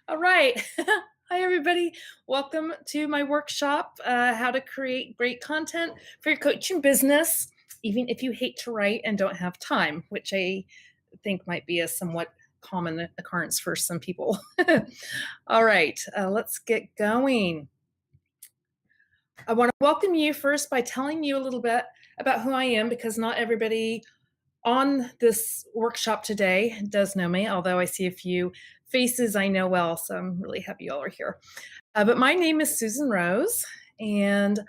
All right. Hi, everybody. Welcome to my workshop, How to Create Great Content for Your Coaching Business, even if you hate to write and don't have time, which I think might be a somewhat common occurrence for some people. All right, let's get going. I want to welcome you first by telling you a little bit about who I am because not everybody on this workshop today does know me, although I see a few faces I know well, so I'm really happy y'all are here. But my name is Susan Rose, and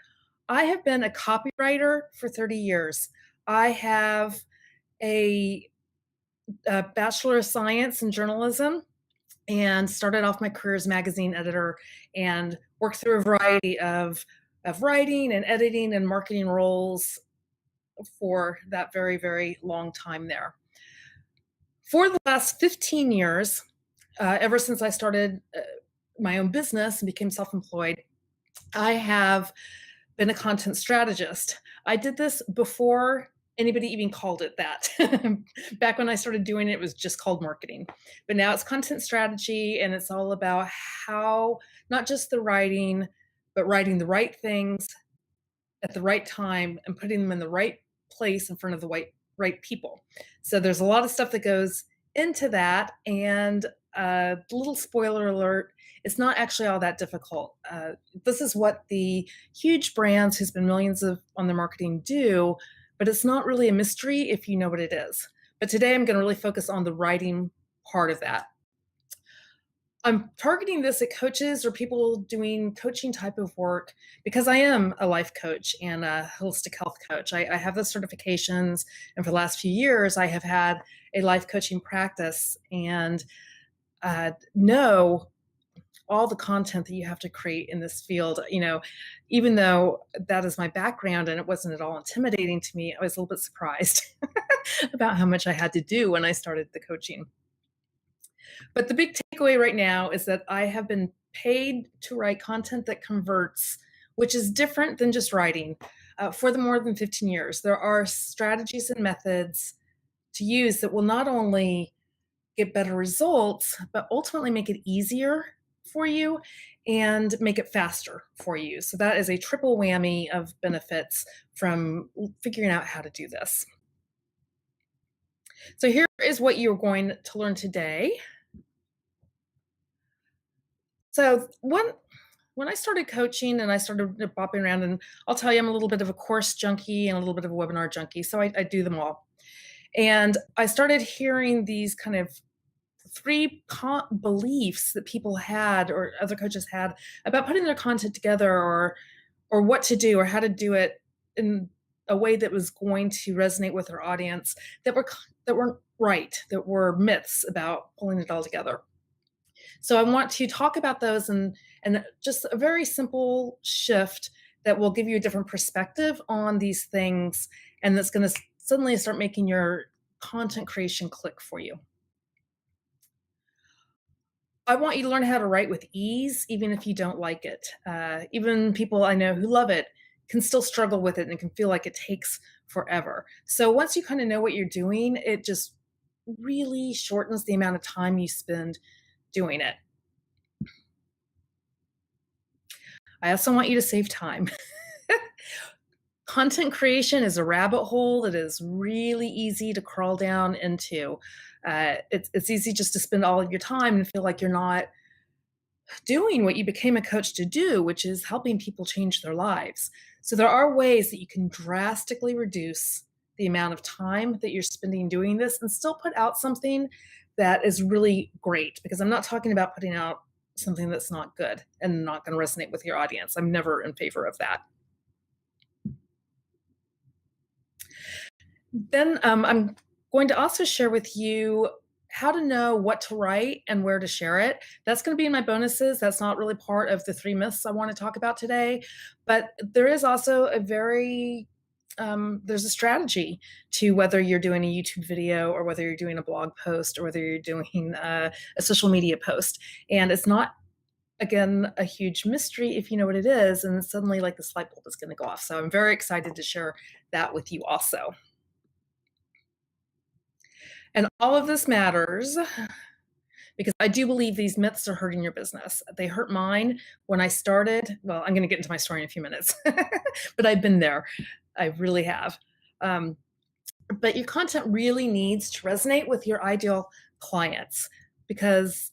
I have been a copywriter for 30 years. I have a Bachelor of Science in journalism and started off my career as magazine editor and worked through a variety of writing and editing and marketing roles for that very, very long time there. For the last 15 years, ever since I started my own business and became self-employed, I have been a content strategist. I did this before anybody even called it that. Back when I started doing it, it was just called marketing. But now it's content strategy, and it's all about how, not just the writing, but writing the right things at the right time and putting them in the right place in front of the right people. So there's a lot of stuff that goes into that, and little spoiler alert, it's not actually all that difficult. This is what the huge brands who spend millions on their marketing do, but it's not really a mystery if you know what it is. But today I'm going to really focus on the writing part of that. I'm targeting this at coaches or people doing coaching type of work because I am a life coach and a holistic health coach. I have those certifications, and for the last few years, I have had a life coaching practice and know all the content that you have to create in this field. You know, even though that is my background and it wasn't at all intimidating to me, I was a little bit surprised about how much I had to do when I started the coaching. But the big takeaway right now is that I have been paid to write content that converts, which is different than just writing, for the more than 15 years. There are strategies and methods to use that will not only get better results, but ultimately make it easier for you and make it faster for you. So that is a triple whammy of benefits from figuring out how to do this. So here is what you're going to learn today. So when I started coaching and I started bopping around, and I'll tell you, I'm a little bit of a course junkie and a little bit of a webinar junkie, so I do them all. And I started hearing these kind of three beliefs that people had or other coaches had about putting their content together or what to do or how to do it in a way that was going to resonate with their audience that weren't right, that were myths about pulling it all together. So I want to talk about those and just a very simple shift that will give you a different perspective on these things, and that's going to suddenly start making your content creation click for you. I want you to learn how to write with ease, even if you don't like it. Even people I know who love it can still struggle with it and it can feel like it takes forever. So once you kind of know what you're doing, it just really shortens the amount of time you spend doing it. I also want you to save time. Content creation is a rabbit hole that is really easy to crawl down into. It's easy just to spend all of your time and feel like you're not doing what you became a coach to do, which is helping people change their lives. So there are ways that you can drastically reduce the amount of time that you're spending doing this and still put out something that is really great, because I'm not talking about putting out something that's not good and not going to resonate with your audience. I'm never in favor of that. Then I'm going to also share with you how to know what to write and where to share it. That's going to be in my bonuses. That's not really part of the 3 myths I want to talk about today. But there is also there's a strategy to whether you're doing a YouTube video or whether you're doing a blog post or whether you're doing a social media post. And it's not, again, a huge mystery if you know what it is, and suddenly like this light bulb is going to go off. So I'm very excited to share that with you also. And all of this matters because I do believe these myths are hurting your business. They hurt mine when I started. Well, I'm going to get into my story in a few minutes, but I've been there. I really have. Um, but your content really needs to resonate with your ideal clients, because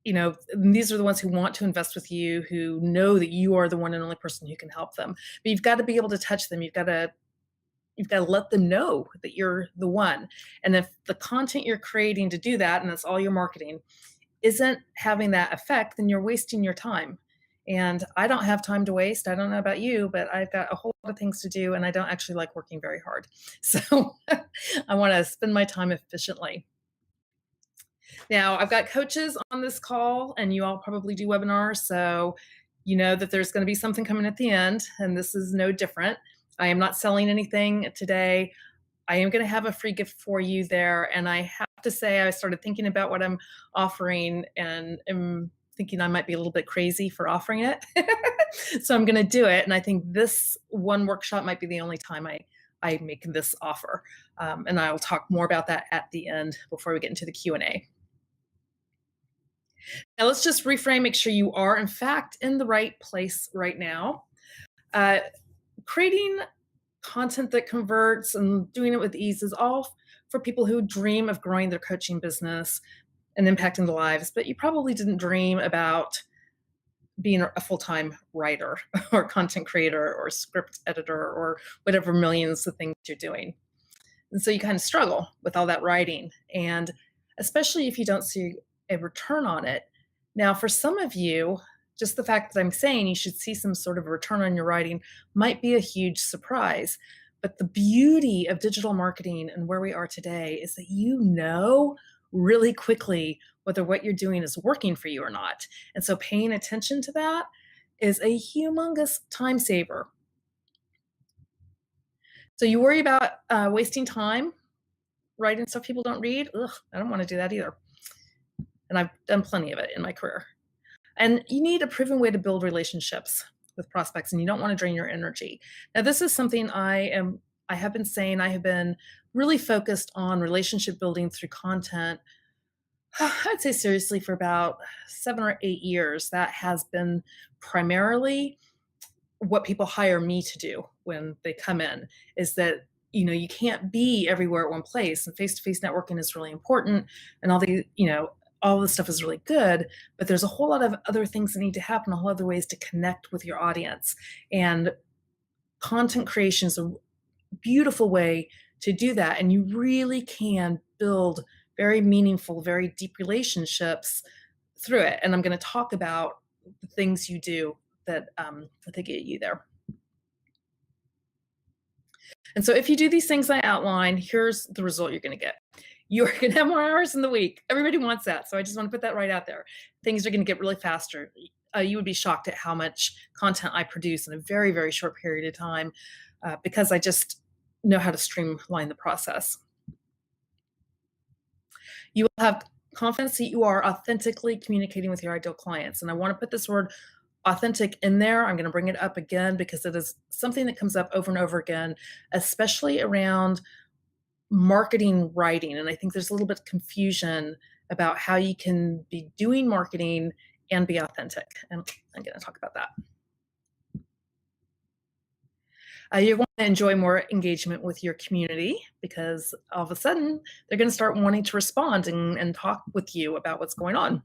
these are the ones who want to invest with you, who know that you are the one and only person who can help them. But you've got to be able to touch them. You've got to let them know that you're the one. And if the content you're creating to do that, and that's all your marketing, isn't having that effect, then you're wasting your time. And I don't have time to waste. I don't know about you, but I've got a whole lot of things to do, and I don't actually like working very hard. So I want to spend my time efficiently. Now, I've got coaches on this call, and you all probably do webinars, so you know that there's going to be something coming at the end, and this is no different. I am not selling anything today. I am going to have a free gift for you there, and I have to say I started thinking about what I'm offering, and am thinking I might be a little bit crazy for offering it. So I'm going to do it, and I think this one workshop might be the only time I make this offer, and I'll talk more about that at the end before we get into the Q&A. Now let's just reframe, make sure you are in fact in the right place right now. Creating content that converts and doing it with ease is all for people who dream of growing their coaching business and impacting their lives, but you probably didn't dream about being a full-time writer or content creator or script editor or whatever millions of things you're doing. And so you kind of struggle with all that writing, and especially if you don't see a return on it. Now, for some of you, just the fact that I'm saying you should see some sort of return on your writing might be a huge surprise. But the beauty of digital marketing and where we are today is that you know really quickly whether what you're doing is working for you or not. And so paying attention to that is a humongous time saver. So you worry about wasting time writing stuff people don't read? Ugh, I don't want to do that either. And I've done plenty of it in my career. And you need a proven way to build relationships with prospects, and you don't want to drain your energy. Now, this is something I have been saying. I have been really focused on relationship building through content. I'd say seriously for about 7 or 8 years. That has been primarily what people hire me to do when they come in, is that you can't be everywhere at one place, and face-to-face networking is really important, and all this stuff is really good, but there's a whole lot of other things that need to happen, a whole other ways to connect with your audience. And content creation is a beautiful way to do that. And you really can build very meaningful, very deep relationships through it. And I'm going to talk about the things you do that get you there. And so if you do these things I outline, here's the result you're going to get. You're going to have more hours in the week. Everybody wants that. So I just want to put that right out there. Things are going to get really faster. You would be shocked at how much content I produce in a very, very short period of time, because I just know how to streamline the process. You will have confidence that you are authentically communicating with your ideal clients. And I want to put this word authentic in there. I'm going to bring it up again because it is something that comes up over and over again, especially around marketing writing. And I think there's a little bit of confusion about how you can be doing marketing and be authentic. And I'm going to talk about that. You're going to enjoy more engagement with your community, because all of a sudden they're going to start wanting to respond and talk with you about what's going on.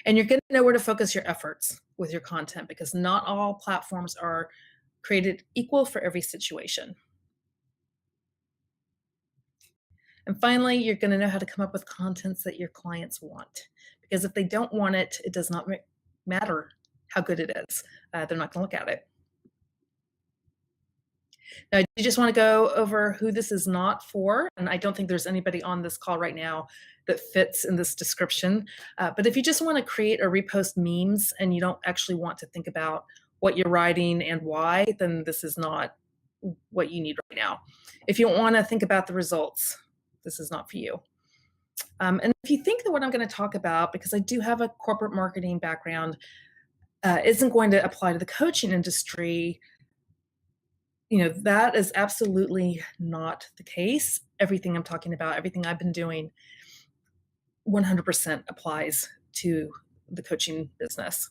And you're going to know where to focus your efforts with your content, because not all platforms are created equal for every situation. And finally, you're going to know how to come up with contents that your clients want, because if they don't want it, it does not matter how good it is. They're not going to look at it. Now, I just want to go over who this is not for, and I don't think there's anybody on this call right now that fits in this description. But if you just want to create or repost memes and you don't actually want to think about what you're writing and why, then this is not what you need right now. If you want to think about the results, this is not for you. And if you think that what I'm going to talk about, because I do have a corporate marketing background, isn't going to apply to the coaching industry, that is absolutely not the case. Everything I'm talking about, everything I've been doing 100% applies to the coaching business.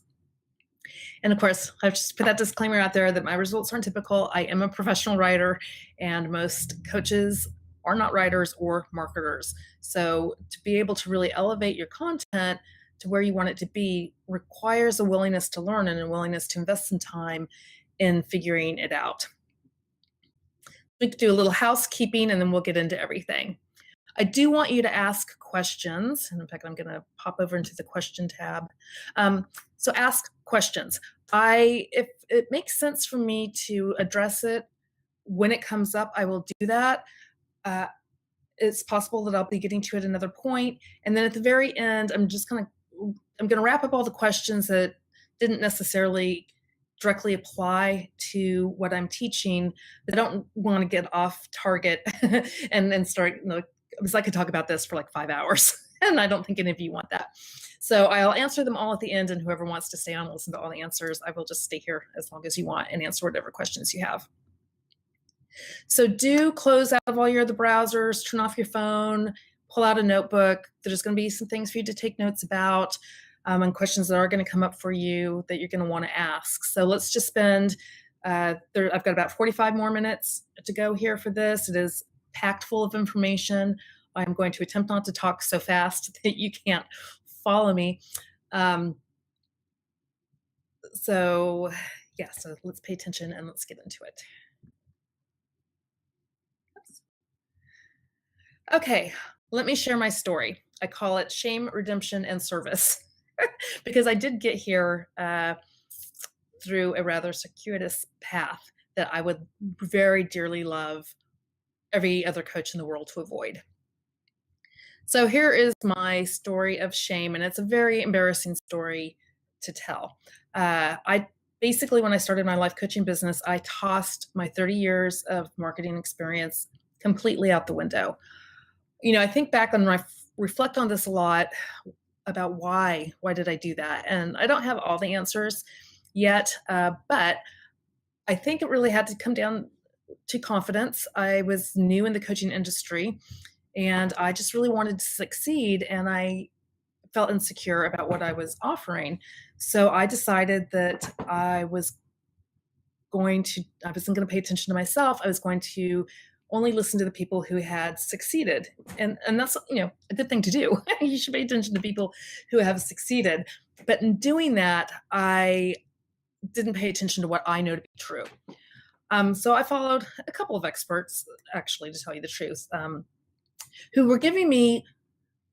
And of course, I've just put that disclaimer out there that my results aren't typical. I am a professional writer, and most coaches are not writers or marketers. So to be able to really elevate your content to where you want it to be requires a willingness to learn and a willingness to invest some time in figuring it out. We could do a little housekeeping and then we'll get into everything. I do want you to ask questions. And in fact, I'm going to pop over into the question tab. So ask questions. If it makes sense for me to address it when it comes up, I will do that. It's possible that I'll be getting to it another point. And then at the very end, I'm going to wrap up all the questions that didn't necessarily directly apply to what I'm teaching. I don't want to get off target and then start, because I could talk about this for like 5 hours, and I don't think any of you want that. So I'll answer them all at the end, and whoever wants to stay on and listen to all the answers, I will just stay here as long as you want and answer whatever questions you have. So do close out of all your other browsers, turn off your phone, pull out a notebook. There's going to be some things for you to take notes about, and questions that are going to come up for you that you're going to want to ask. So let's just spend, I've got about 45 more minutes to go here for this. It is packed full of information. I'm going to attempt not to talk so fast that you can't follow me. So let's pay attention and let's get into it. Okay, let me share my story. I call it shame, redemption, and service because I did get here through a rather circuitous path that I would very dearly love every other coach in the world to avoid. So here is my story of shame, and it's a very embarrassing story to tell. Basically, when I started my life coaching business, I tossed my 30 years of marketing experience completely out the window. I think back and I reflect on this a lot about why did I do that? And I don't have all the answers yet, but I think it really had to come down to confidence. I was new in the coaching industry and I just really wanted to succeed, and I felt insecure about what I was offering. So I decided that I wasn't going to pay attention to myself. I was going to only listen to the people who had succeeded. And that's, a good thing to do. You should pay attention to people who have succeeded. But in doing that, I didn't pay attention to what I know to be true. So I followed a couple of experts, actually, to tell you the truth, who were giving me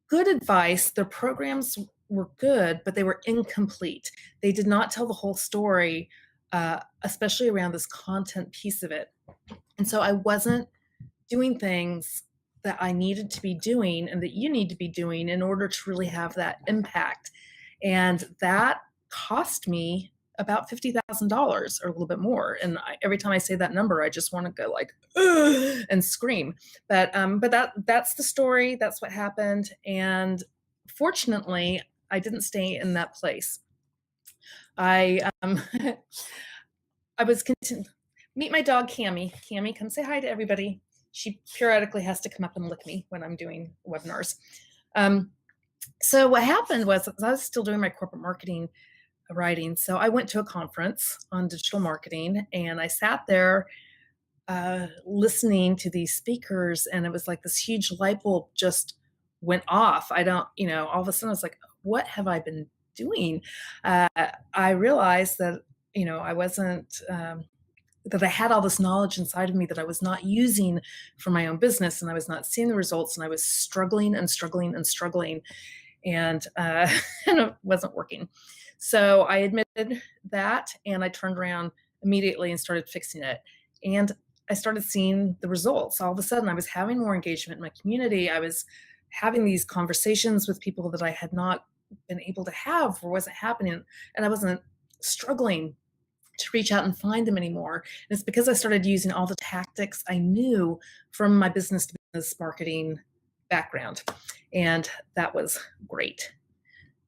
good advice. Their programs were good, but they were incomplete. They did not tell the whole story, especially around this content piece of it. And so I wasn't doing things that I needed to be doing and that you need to be doing in order to really have that impact. And that cost me about $50,000 or a little bit more. And every time I say that number, I just want to go like, ugh, and scream. But that's the story. That's what happened. And fortunately, I didn't stay in that place. I was meet my dog, Cammie. Cammie, come say hi to everybody. She periodically has to come up and lick me when I'm doing webinars. So what happened was I was still doing my corporate marketing writing. So I went to a conference on digital marketing, and I sat there listening to these speakers, and it was like this huge light bulb just went off. All of a sudden I was like, what have I been doing? I realized that, I wasn't, that I had all this knowledge inside of me that I was not using for my own business, and I was not seeing the results, and I was struggling and struggling and struggling, and it wasn't working. So I admitted that, and I turned around immediately and started fixing it. And I started seeing the results. All of a sudden, I was having more engagement in my community. I was having these conversations with people that I had not been able to have or wasn't happening, and I wasn't struggling to reach out and find them anymore. And it's because I started using all the tactics I knew from my business to business marketing background. And that was great.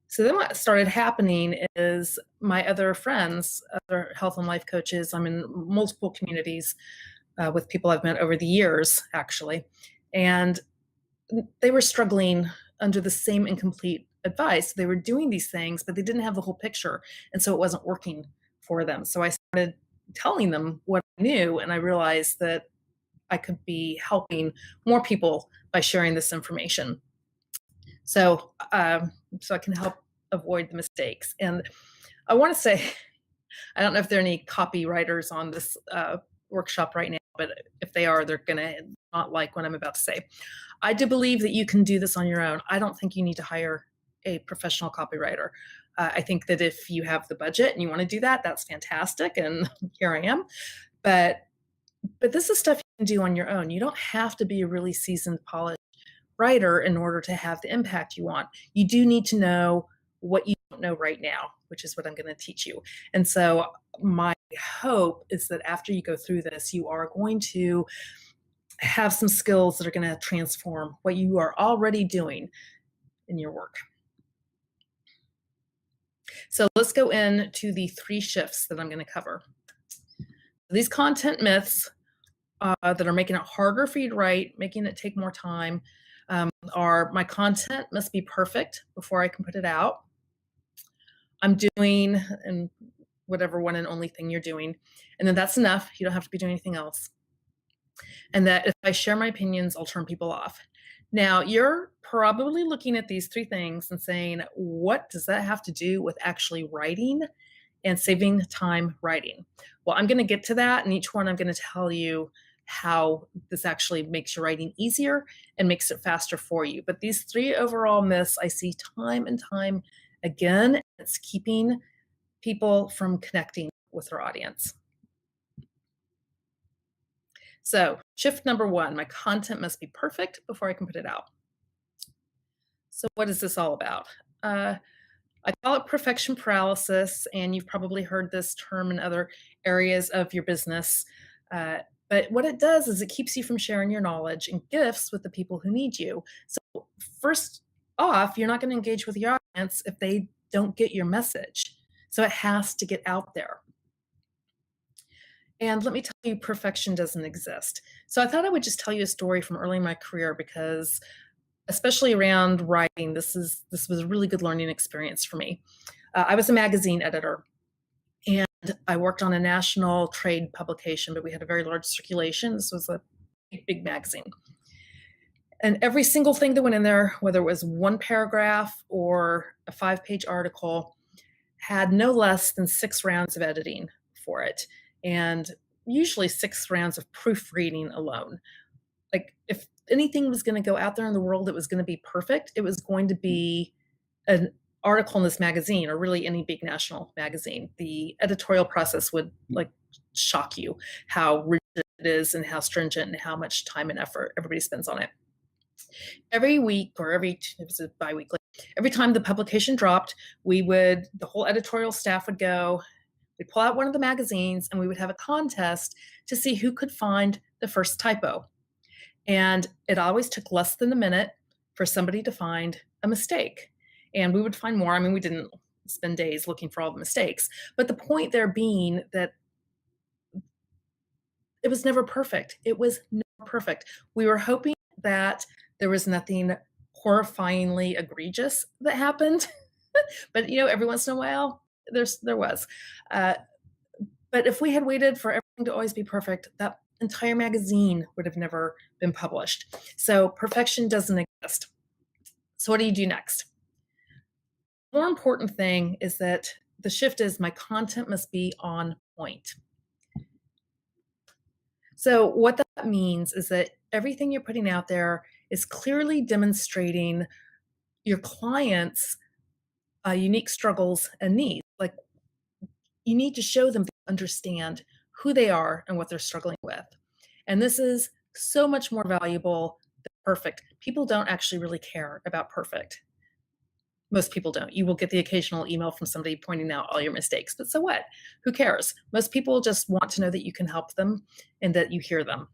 So then what started happening is my other friends, other health and life coaches, I'm in multiple communities with people I've met over the years, actually, and they were struggling under the same incomplete advice. They were doing these things, but they didn't have the whole picture. And so it wasn't working for them. So I started telling them what I knew, and I realized that I could be helping more people by sharing this information. So, so I can help avoid the mistakes. And I want to say, I don't know if there are any copywriters on this workshop right now, but if they are, they're going to not like what I'm about to say. I do believe that you can do this on your own. I don't think you need to hire a professional copywriter. I think that if you have the budget and you want to do that, that's fantastic. And here I am. But this is stuff you can do on your own. You don't have to be a really seasoned, polished writer in order to have the impact you want. You do need to know what you don't know right now, which is what I'm going to teach you. And so my hope is that after you go through this, you are going to have some skills that are going to transform what you are already doing in your work. So let's go into the 3 shifts that I'm going to cover. These content myths that are making it harder for you to write, making it take more time, are my content must be perfect before I can put it out. I'm doing and whatever one and only thing you're doing. And then that's enough. You don't have to be doing anything else. And that if I share my opinions, I'll turn people off. Now, you're probably looking at these 3 things and saying, what does that have to do with actually writing and saving time writing? Well, I'm going to get to that. And each one I'm going to tell you how this actually makes your writing easier and makes it faster for you. But these 3 overall myths I see time and time again. It's keeping people from connecting with their audience. So shift number 1, my content must be perfect before I can put it out. So what is this all about? I call it perfection paralysis, and you've probably heard this term in other areas of your business. But what it does is it keeps you from sharing your knowledge and gifts with the people who need you. So first off, you're not going to engage with your audience if they don't get your message. So it has to get out there. And let me tell you, perfection doesn't exist. So I thought I would just tell you a story from early in my career because, especially around writing, this was a really good learning experience for me. I was a magazine editor, and I worked on a national trade publication, but we had a very large circulation. This was a big magazine. And every single thing that went in there, whether it was 1 paragraph or a 5-page article, had no less than 6 rounds of editing for it. And usually 6 rounds of proofreading alone. Like, if anything was going to go out there in the world that was going to be perfect, it was going to be an article in this magazine, or really any big national magazine. The editorial process would shock you how rigid it is and how stringent and how much time and effort everybody spends on it. Every week, or it was bi-weekly, every time the publication dropped, the whole editorial staff would go, we'd pull out one of the magazines, and we would have a contest to see who could find the first typo. And it always took less than a minute for somebody to find a mistake. And we would find more. I mean, we didn't spend days looking for all the mistakes. But the point there being that it was never perfect. It was never perfect. We were hoping that there was nothing horrifyingly egregious that happened. But, every once in a while, there was. But if we had waited for everything to always be perfect, that entire magazine would have never been published. So perfection doesn't exist. So what do you do next? The more important thing is that the shift is my content must be on point. So what that means is that everything you're putting out there is clearly demonstrating your clients' unique struggles and needs. Like, you need to show them to understand who they are and what they're struggling with. And this is so much more valuable than perfect. People don't actually really care about perfect. Most people don't. You will get the occasional email from somebody pointing out all your mistakes, but so what? Who cares? Most people just want to know that you can help them and that you hear them.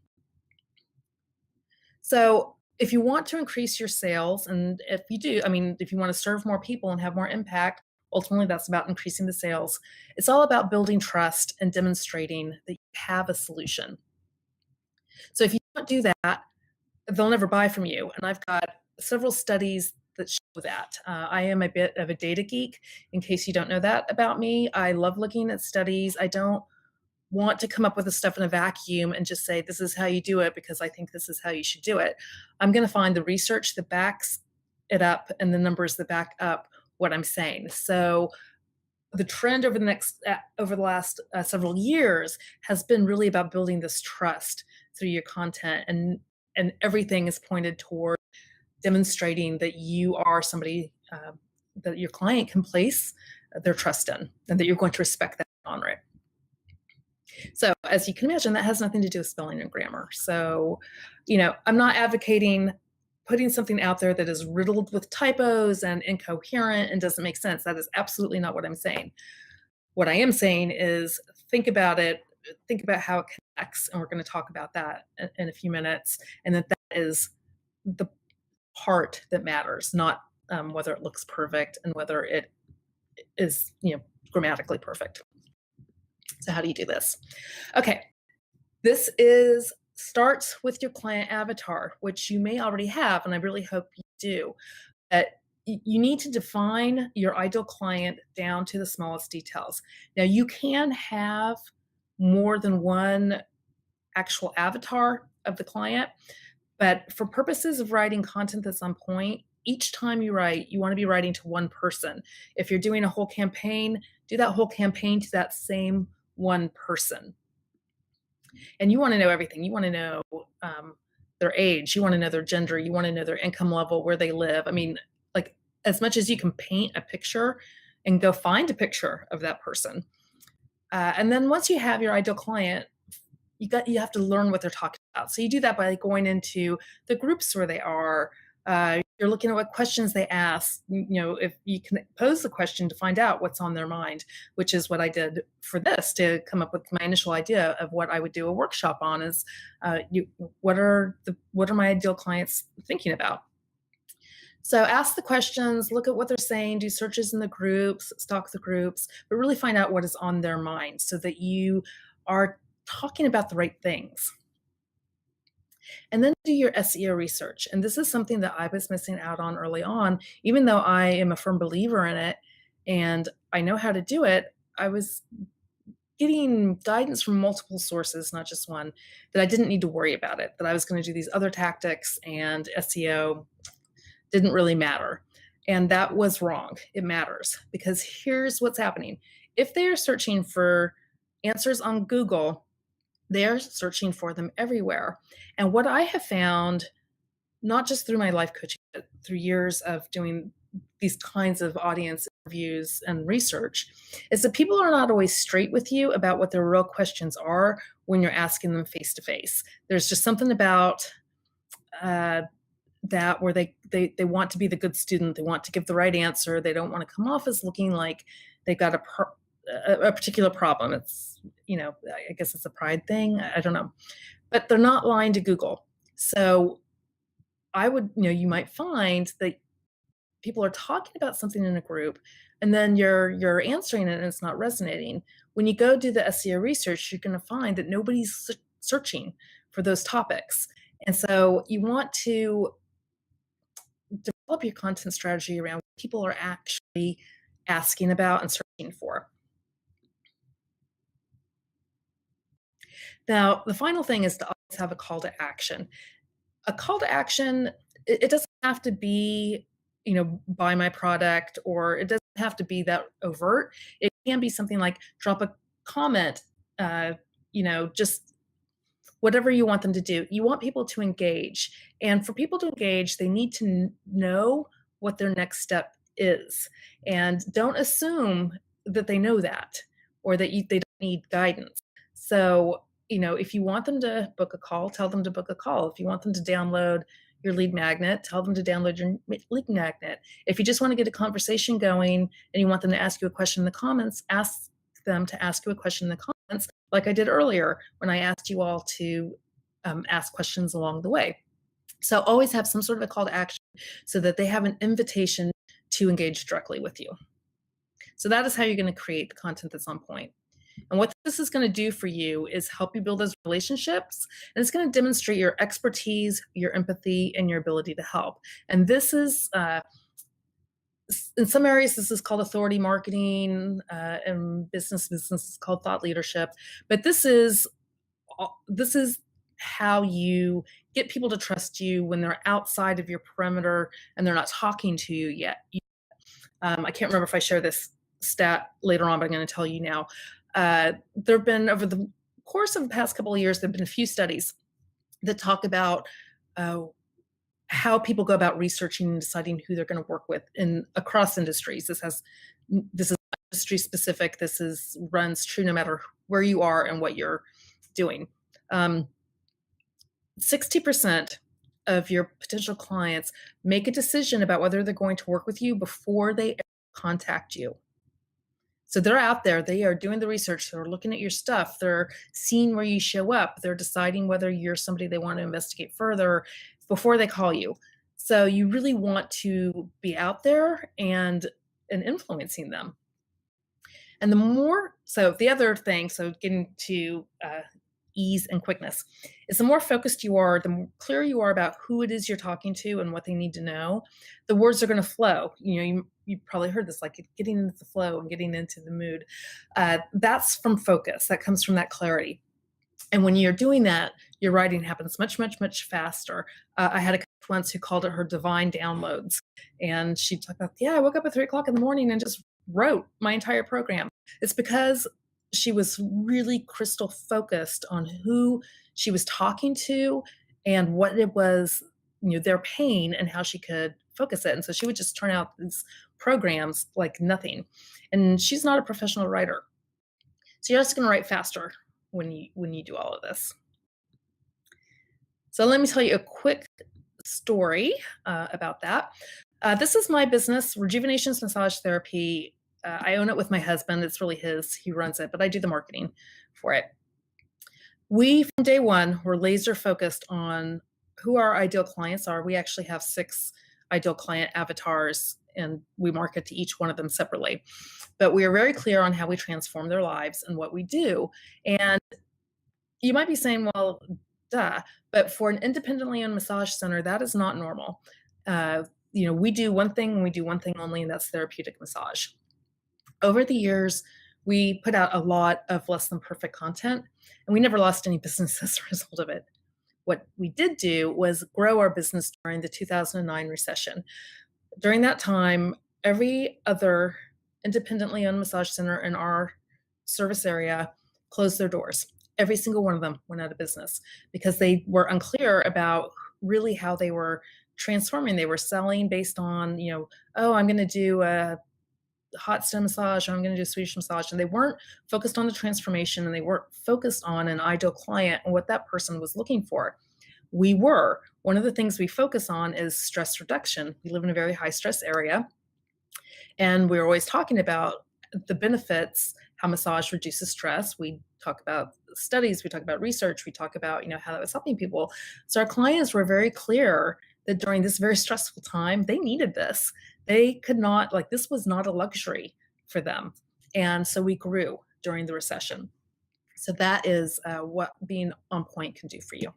So if you want to increase your sales, and if you do, if you want to serve more people and have more impact, ultimately that's about increasing the sales. It's all about building trust and demonstrating that you have a solution. So if you don't do that, they'll never buy from you. And I've got several studies that show that. I am a bit of a data geek, in case you don't know that about me. I love looking at studies. I don't want to come up with the stuff in a vacuum and just say, this is how you do it because I think this is how you should do it. I'm going to find the research that backs it up and the numbers that back up what I'm saying. So the trend over the last several years has been really about building this trust through your content, and everything is pointed toward demonstrating that you are somebody that your client can place their trust in, and that you're going to respect that and honor it. So as you can imagine, that has nothing to do with spelling and grammar. So, I'm not advocating putting something out there that is riddled with typos and incoherent and doesn't make sense. That is absolutely not what I'm saying. What I am saying is think about it, think about how it connects, and we're going to talk about that in a few minutes, and that is the part that matters, not whether it looks perfect and whether it is, grammatically perfect. So how do you do this? Okay, this starts with your client avatar, which you may already have, and I really hope you do. But you need to define your ideal client down to the smallest details. Now, you can have more than one actual avatar of the client, but for purposes of writing content that's on point, each time you write, you want to be writing to one person. If you're doing a whole campaign, do that whole campaign to that same one person. And you want to know everything. You want to know their age. You want to know their gender. You want to know their income level, where they live. I mean, like, as much as you can paint a picture and go find a picture of that person. And then once you have your ideal client, you have to learn what they're talking about. So you do that by going into the groups where they are. You're looking at what questions they ask. If you can pose the question to find out what's on their mind, which is what I did for this to come up with my initial idea of what I would do a workshop on. Is what are my ideal clients thinking about? So ask the questions, look at what they're saying, do searches in the groups, stalk the groups, but really find out what is on their mind so that you are talking about the right things. And then do your SEO research. And this is something that I was missing out on early on. Even though I am a firm believer in it and I know how to do it, I was getting guidance from multiple sources, not just one, that I didn't need to worry about it, that I was going to do these other tactics and SEO didn't really matter. And that was wrong. It matters, because here's what's happening. If they are searching for answers on Google, they're searching for them everywhere. And what I have found, not just through my life coaching, but through years of doing these kinds of audience interviews and research, is that people are not always straight with you about what their real questions are when you're asking them face to face. There's just something about that where they want to be the good student. They want to give the right answer. They don't want to come off as looking like they've got a particular problem. It's, I guess it's a pride thing. I don't know. But they're not lying to Google. So I would, you might find that people are talking about something in a group and then you're answering it and it's not resonating. When you go do the SEO research, you're going to find that nobody's searching for those topics. And so you want to develop your content strategy around what people are actually asking about and searching for. Now, the final thing is to always have a call to action. A call to action, it doesn't have to be, buy my product, or it doesn't have to be that overt. It can be something like drop a comment, just whatever you want them to do. You want people to engage. And for people to engage, they need to know what their next step is. And don't assume that they know that, or that they don't need guidance. So, if you want them to book a call, tell them to book a call. If you want them to download your lead magnet, tell them to download your lead magnet. If you just want to get a conversation going and you want them to ask you a question in the comments, ask them to ask you a question in the comments, like I did earlier when I asked you all to ask questions along the way. So always have some sort of a call to action so that they have an invitation to engage directly with you. So that is how you're going to create the content that's on point. And what this is going to do for you is help you build those relationships, and it's going to demonstrate your expertise, your empathy, and your ability to help. And this is In some areas, this is called authority marketing, and business is called thought leadership. But this is how you get people to trust you when they're outside of your perimeter and they're not talking to you yet. I can't remember if I share this stat later on, but I'm going to tell you now. There have been, over the course of the past couple of years, there have been a few studies that talk about how people go about researching and deciding who they're going to work with across industries. This is industry specific. Runs true no matter where you are and what you're doing. 60% of your potential clients make a decision about whether they're going to work with you before they contact you. So they're out there, they are doing the research, they're looking at your stuff, they're seeing where you show up, they're deciding whether you're somebody they want to investigate further before they call you. So you really want to be out there and influencing them. And the other thing, getting to ease and quickness, is the more focused you are, the more clear you are about who it is you're talking to and what they need to know, the words are going to flow. You probably heard this, like getting into the flow and getting into the mood. That's from focus. That comes from that clarity. And when you're doing that, your writing happens much, much, much faster. I had a coach once who called it her divine downloads. And she talked about, I woke up at 3:00 in the morning and just wrote my entire program. It's because she was really crystal focused on who she was talking to and what it was, their pain, and how she could focus it. And so she would just turn out these programs like nothing. And she's not a professional writer. So you're just going to write faster when you do all of this. So let me tell you a quick story about that. This is my business, Rejuvenations Massage Therapy. I own it with my husband. It's really his. He runs it, but I do the marketing for it. We, from day one, were laser focused on who our ideal clients are. We actually have 6 ideal client avatars, and we market to each one of them separately. But we are very clear on how we transform their lives and what we do. And you might be saying, well, duh, but for an independently owned massage center, that is not normal. We do one thing and we do one thing only, and that's therapeutic massage. Over the years, we put out a lot of less than perfect content, and we never lost any business as a result of it. What we did do was grow our business during the 2009 recession. During that time, every other independently owned massage center in our service area closed their doors. Every single one of them went out of business because they were unclear about really how they were transforming. They were selling based on, I'm going to do a hot stone massage, or I'm going to do a Swedish massage. And they weren't focused on the transformation, and they weren't focused on an ideal client and what that person was looking for. We were. One of the things we focus on is stress reduction. We live in a very high stress area, and we're always talking about the benefits, how massage reduces stress. We talk about studies, we talk about research, we talk about, how that was helping people. So our clients were very clear that during this very stressful time, they needed this. They could not, this was not a luxury for them. And so we grew during the recession. So that is what being on point can do for you.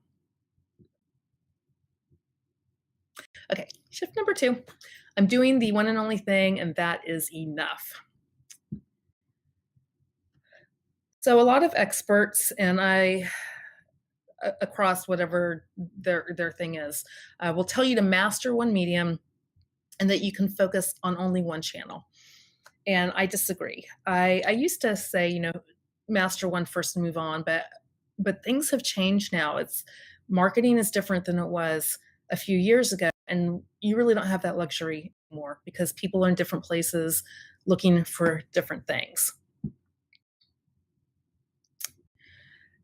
Okay, shift number 2. I'm doing the one and only thing, and that is enough. So a lot of experts, and across whatever their thing is, will tell you to master one medium and that you can focus on only one channel. And I disagree. I used to say, master one first and move on, but things have changed now. Marketing is different than it was a few years ago, and you really don't have that luxury anymore because people are in different places looking for different things.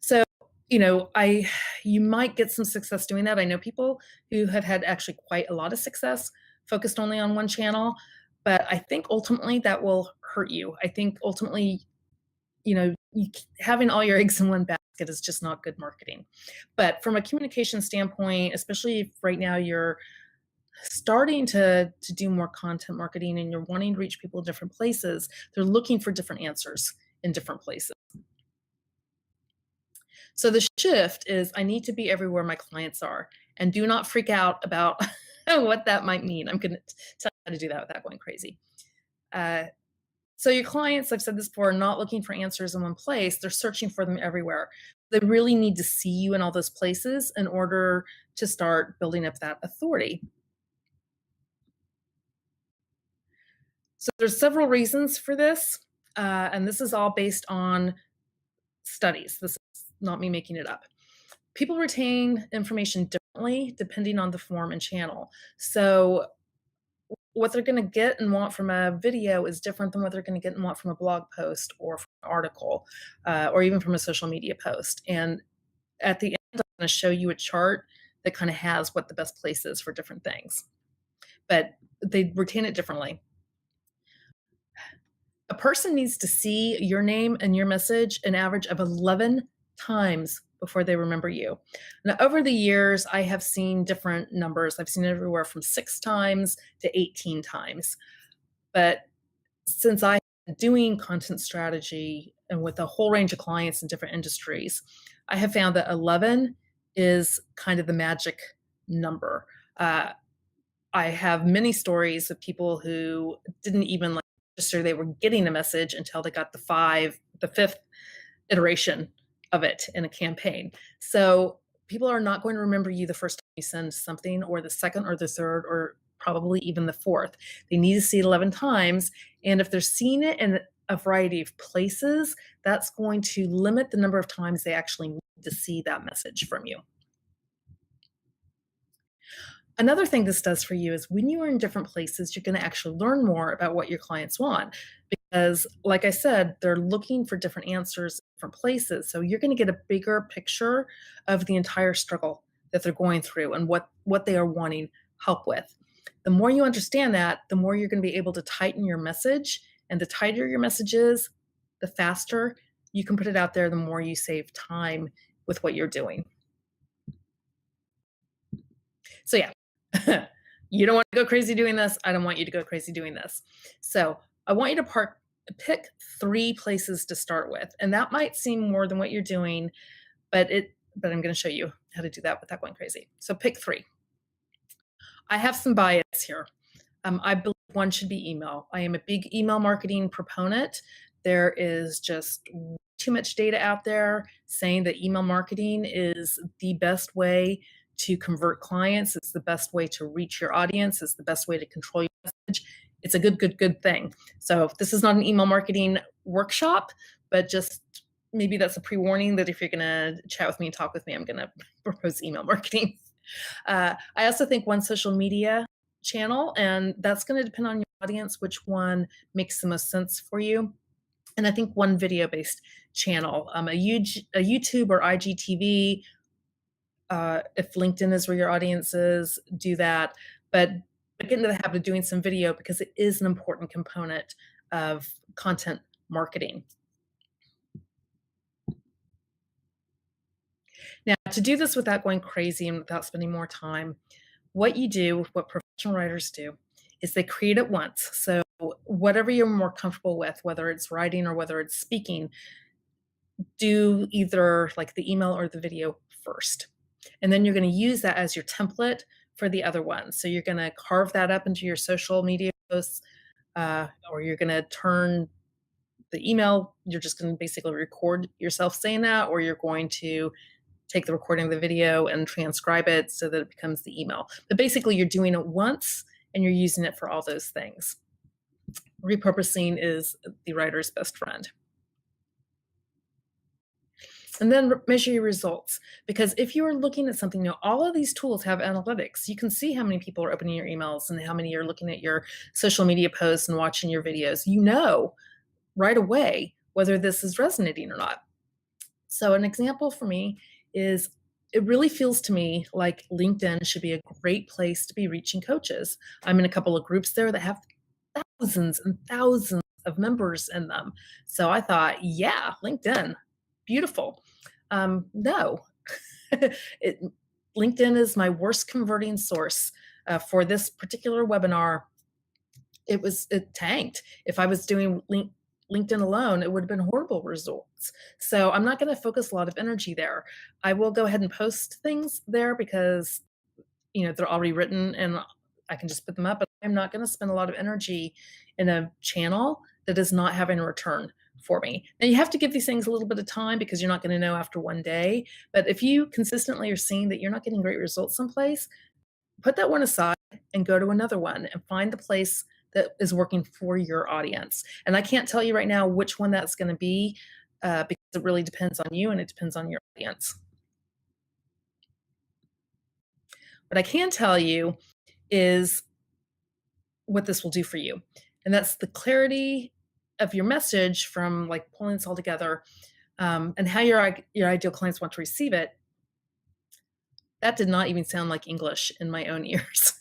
So, you might get some success doing that. I know people who have had actually quite a lot of success focused only on one channel, but I think ultimately that will hurt you. I think ultimately, having all your eggs in one basket is just not good marketing. But from a communication standpoint, especially if right now you're starting to do more content marketing and you're wanting to reach people in different places, they're looking for different answers in different places. So the shift is I need to be everywhere my clients are, and do not freak out about what that might mean. I'm going to tell how to do that without going crazy. Uh, so your clients, I've said this before, are not looking for answers in one place. They're searching for them everywhere. They really need to see you in all those places in order to start building up that authority. So there's several reasons for this, and this is all based on studies. This is not me making it up. People retain information differently depending on the form and channel. So what they're going to get and want from a video is different than what they're going to get and want from a blog post or from an article, or even from a social media post. And at the end, I'm going to show you a chart that kind of has what the best place is for different things, but they retain it differently. A person needs to see your name and your message an average of 11 times before they remember you. Now, over the years, I have seen different numbers. I've seen everywhere from 6 times to 18 times. But since I'm doing content strategy and with a whole range of clients in different industries, I have found that 11 is kind of the magic number. I have many stories of people who didn't even register they were getting a message until they got the fifth iteration of it in a campaign. So people are not going to remember you the first time you send something, or the second, or the third, or probably even the fourth. They need to see it 11 times. And if they're seeing it in a variety of places, that's going to limit the number of times they actually need to see that message from you. Another thing this does for you is when you are in different places, you're going to actually learn more about what your clients want. Because, like I said, they're looking for different answers in different places. So you're going to get a bigger picture of the entire struggle that they're going through and what they are wanting help with. The more you understand that, the more you're going to be able to tighten your message. And the tighter your message is, the faster you can put it out there, the more you save time with what you're doing. So yeah, you don't want to go crazy doing this. I don't want you to go crazy doing this. So I want you to pick 3 places to start with. And that might seem more than what you're doing, but I'm going to show you how to do that without going crazy. So pick 3. I have some bias here. I believe one should be email. I am a big email marketing proponent. There is just too much data out there saying that email marketing is the best way to convert clients. It's the best way to reach your audience. It's the best way to control your message. It's a good thing. So this is not an email marketing workshop, but just maybe that's a pre-warning that if you're going to chat with me and talk with me, I'm going to propose email marketing. I also think one social media channel, and that's going to depend on your audience, which one makes the most sense for you. And I think one video-based channel, a YouTube or IGTV, if LinkedIn is where your audience is, do that. But get into the habit of doing some video because it is an important component of content marketing. Now, to do this without going crazy and without spending more time, what you do, what professional writers do, is they create it once. So whatever you're more comfortable with, whether it's writing or whether it's speaking, do either like the email or the video first. And then you're going to use that as your template for the other ones. So you're going to carve that up into your social media posts, or you're going to turn the email, you're just going to basically record yourself saying that, or you're going to take the recording of the video and transcribe it so that it becomes the email. But basically you're doing it once and you're using it for all those things. Repurposing is the writer's best friend. And then measure your results, because if you are looking at something, all of these tools have analytics. You can see how many people are opening your emails and how many are looking at your social media posts and watching your videos. You know right away whether this is resonating or not. So an example for me is, it really feels to me like LinkedIn should be a great place to be reaching coaches. I'm in a couple of groups there that have thousands and thousands of members in them. So I thought, yeah, LinkedIn, beautiful. No, LinkedIn is my worst converting source. For this particular webinar, it tanked. If I was doing LinkedIn alone, it would have been horrible results. So I'm not going to focus a lot of energy there. I will go ahead and post things there because they're already written and I can just put them up. But I'm not going to spend a lot of energy in a channel that is not having a return for me. Now, you have to give these things a little bit of time because you're not going to know after one day. But if you consistently are seeing that you're not getting great results someplace, put that one aside and go to another one and find the place that is working for your audience. And I can't tell you right now which one that's going to be because it really depends on you and it depends on your audience. What I can tell you is what this will do for you. And that's the clarity of your message from like pulling this all together and how your ideal clients want to receive it. That did not even sound like English in my own ears.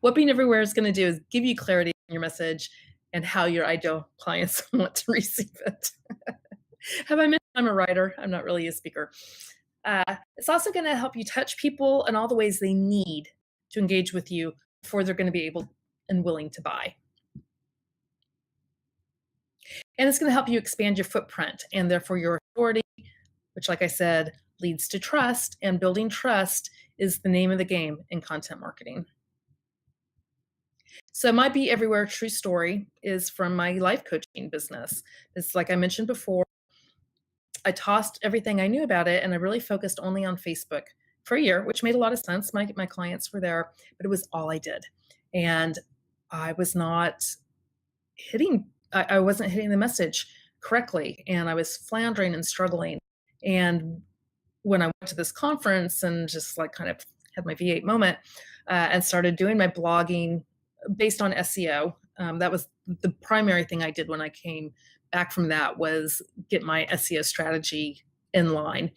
What Being Everywhere is going to do is give you clarity in your message and how your ideal clients want to receive it. Have I mentioned I'm a writer? I'm not really a speaker. It's also going to help you touch people in all the ways they need to engage with you before they're going to be able and willing to buy. And it's going to help you expand your footprint and therefore your authority, which, like I said, leads to trust. And building trust is the name of the game in content marketing. So my Be Everywhere true story is from my life coaching business. It's like I mentioned before, I tossed everything I knew about it and I really focused only on Facebook for a year, which made a lot of sense. My clients were there, but it was all I did. And I was not I wasn't hitting the message correctly. And I was floundering and struggling. And when I went to this conference and just like kind of had my V8 moment and started doing my blogging based on SEO, that was the primary thing I did when I came back from that was get my SEO strategy in line.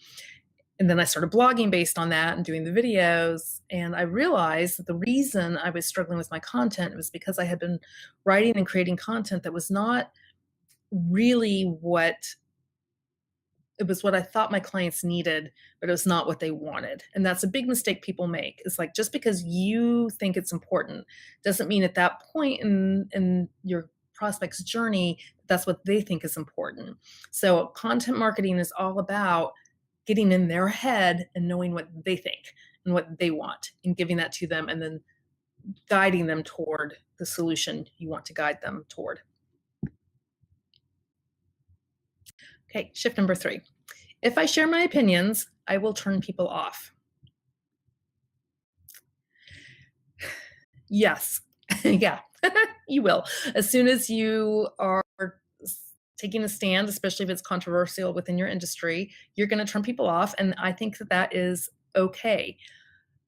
And then I started blogging based on that and doing the videos. And I realized that the reason I was struggling with my content was because I had been writing and creating content that was not really it was what I thought my clients needed, but it was not what they wanted. And that's a big mistake people make. It's like, just because you think it's important doesn't mean at that point in your prospect's journey, that's what they think is important. So content marketing is all about getting in their head and knowing what they think and what they want and giving that to them and then guiding them toward the solution you want to guide them toward. Okay, shift number 3. If I share my opinions, I will turn people off. Yes, yeah, you will. As soon as you are taking a stand, especially if it's controversial within your industry, you're going to turn people off. And I think that that is okay,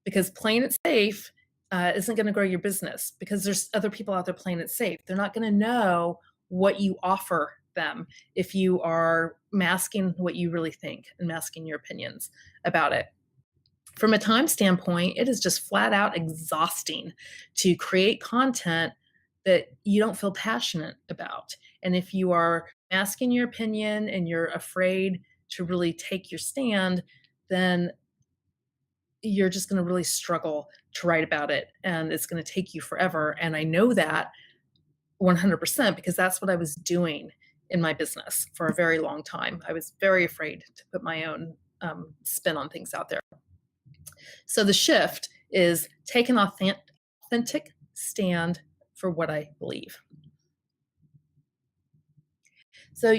because playing it safe isn't going to grow your business, because there's other people out there playing it safe. They're not going to know what you offer them if you are masking what you really think and masking your opinions about it. From a time standpoint, it is just flat out exhausting to create content that you don't feel passionate about. And if you are masking your opinion and you're afraid to really take your stand, then you're just going to really struggle to write about it. And it's going to take you forever. And I know that 100% because that's what I was doing in my business for a very long time. I was very afraid to put my own spin on things out there. So the shift is take an authentic stand for what I believe. So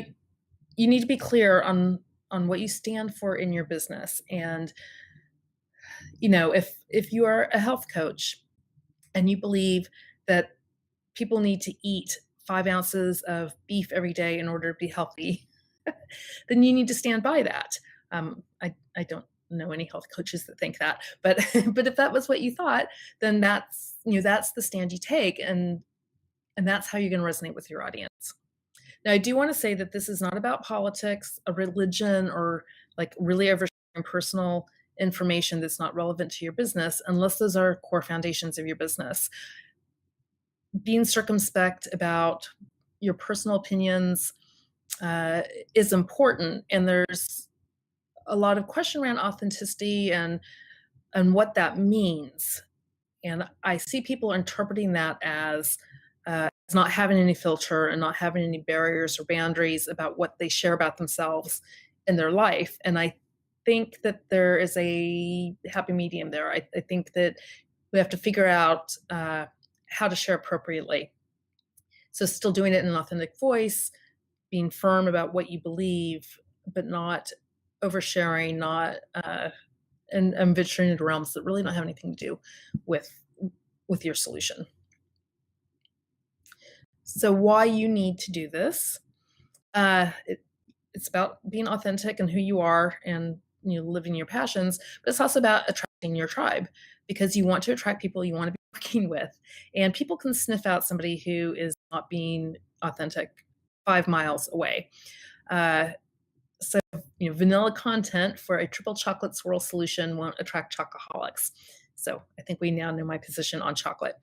you need to be clear on what you stand for in your business. And, you know, if you are a health coach and you believe that people need to eat 5 ounces of beef every day in order to be healthy, then you need to stand by that. I don't know any health coaches that think that, but but if that was what you thought, then that's the stand you take, and that's how you're going to resonate with your audience. Now, I do want to say that this is not about politics, a religion, or like really oversharing personal information that's not relevant to your business, unless those are core foundations of your business. Being circumspect about your personal opinions is important, and there's a lot of question around authenticity and what that means. And I see people interpreting that as not having any filter and not having any barriers or boundaries about what they share about themselves in their life. And I think that there is a happy medium there. I think that we have to figure out how to share appropriately. So still doing it in an authentic voice, being firm about what you believe, but not oversharing, not and venturing into realms that really don't have anything to do with your solution. So why you need to do this? It's about being authentic and who you are, and living your passions, but it's also about attracting your tribe, because you want to attract people you want to be working with, and people can sniff out somebody who is not being authentic 5 miles away. So vanilla content for a triple chocolate swirl solution won't attract chocoholics. So I think we now know my position on chocolate.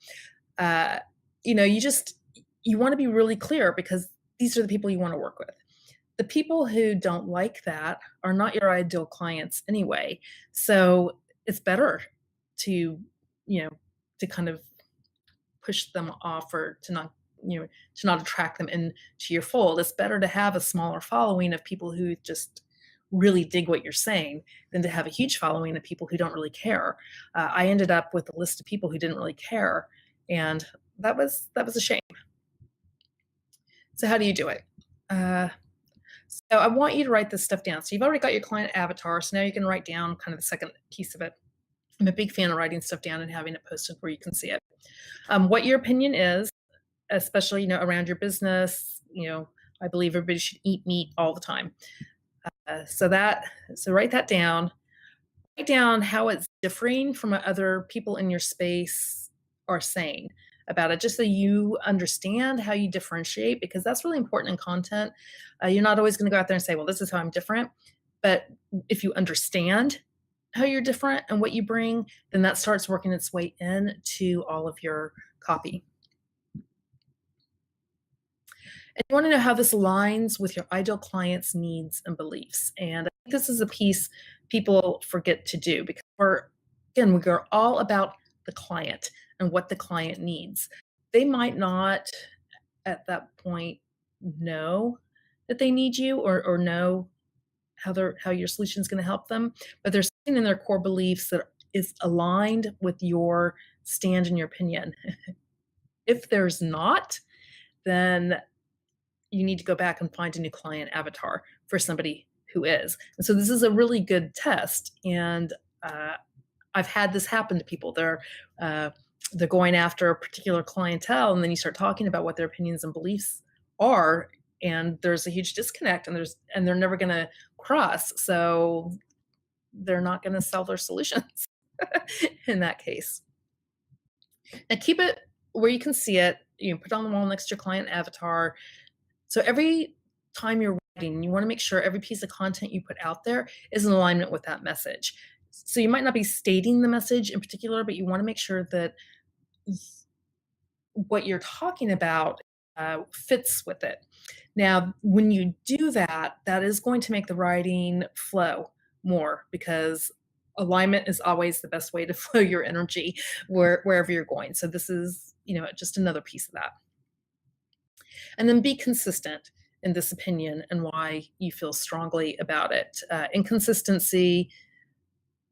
You want to be really clear, because these are the people you want to work with. The people who don't like that are not your ideal clients anyway. So it's better to, to kind of push them off, or to not attract them into your fold. It's better to have a smaller following of people who just really dig what you're saying than to have a huge following of people who don't really care. I ended up with a list of people who didn't really care, and that was a shame. So how do you do it? So I want you to write this stuff down. So you've already got your client avatar, so now you can write down kind of the second piece of it. I'm a big fan of writing stuff down and having it posted where you can see it. What your opinion is, especially around your business. I believe everybody should eat meat all the time. So write that down. Write down how it's differing from what other people in your space are saying about it, just so you understand how you differentiate, because that's really important in content. You're not always going to go out there and say, well, this is how I'm different. But if you understand how you're different and what you bring, then that starts working its way into all of your copy. And you want to know how this aligns with your ideal client's needs and beliefs. And I think this is a piece people forget to do, because we're all about the client and what the client needs. They might not at that point know that they need you, or know how your solution is going to help them, but there's something in their core beliefs that is aligned with your stand and your opinion. If there's not, then you need to go back and find a new client avatar for somebody who is. And so this is a really good test. And I've had this happen to people. They're going after a particular clientele, and then you start talking about what their opinions and beliefs are, and there's a huge disconnect, and they're never going to cross. So they're not going to sell their solutions in that case. Now keep it where you can see it. Put it on the wall next to your client avatar. So every time you're writing, you want to make sure every piece of content you put out there is in alignment with that message. So you might not be stating the message in particular, but you want to make sure that what you're talking about fits with it. Now, when you do that, that is going to make the writing flow more, because alignment is always the best way to flow your energy wherever you're going. So this is, just another piece of that. And then be consistent in this opinion and why you feel strongly about it. Inconsistency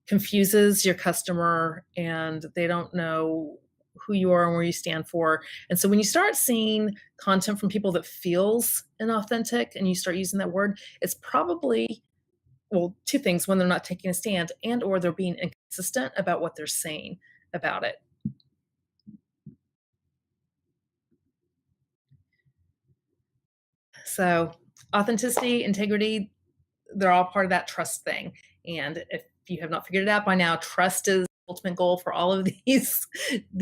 confuses your customer, and they don't know who you are and where you stand for. And so when you start seeing content from people that feels inauthentic, and you start using that word, it's probably, well, two things: when they're not taking a stand, and or they're being inconsistent about what they're saying about it. So authenticity, integrity, they're all part of that trust thing. And if you have not figured it out by now, trust is the ultimate goal for all of these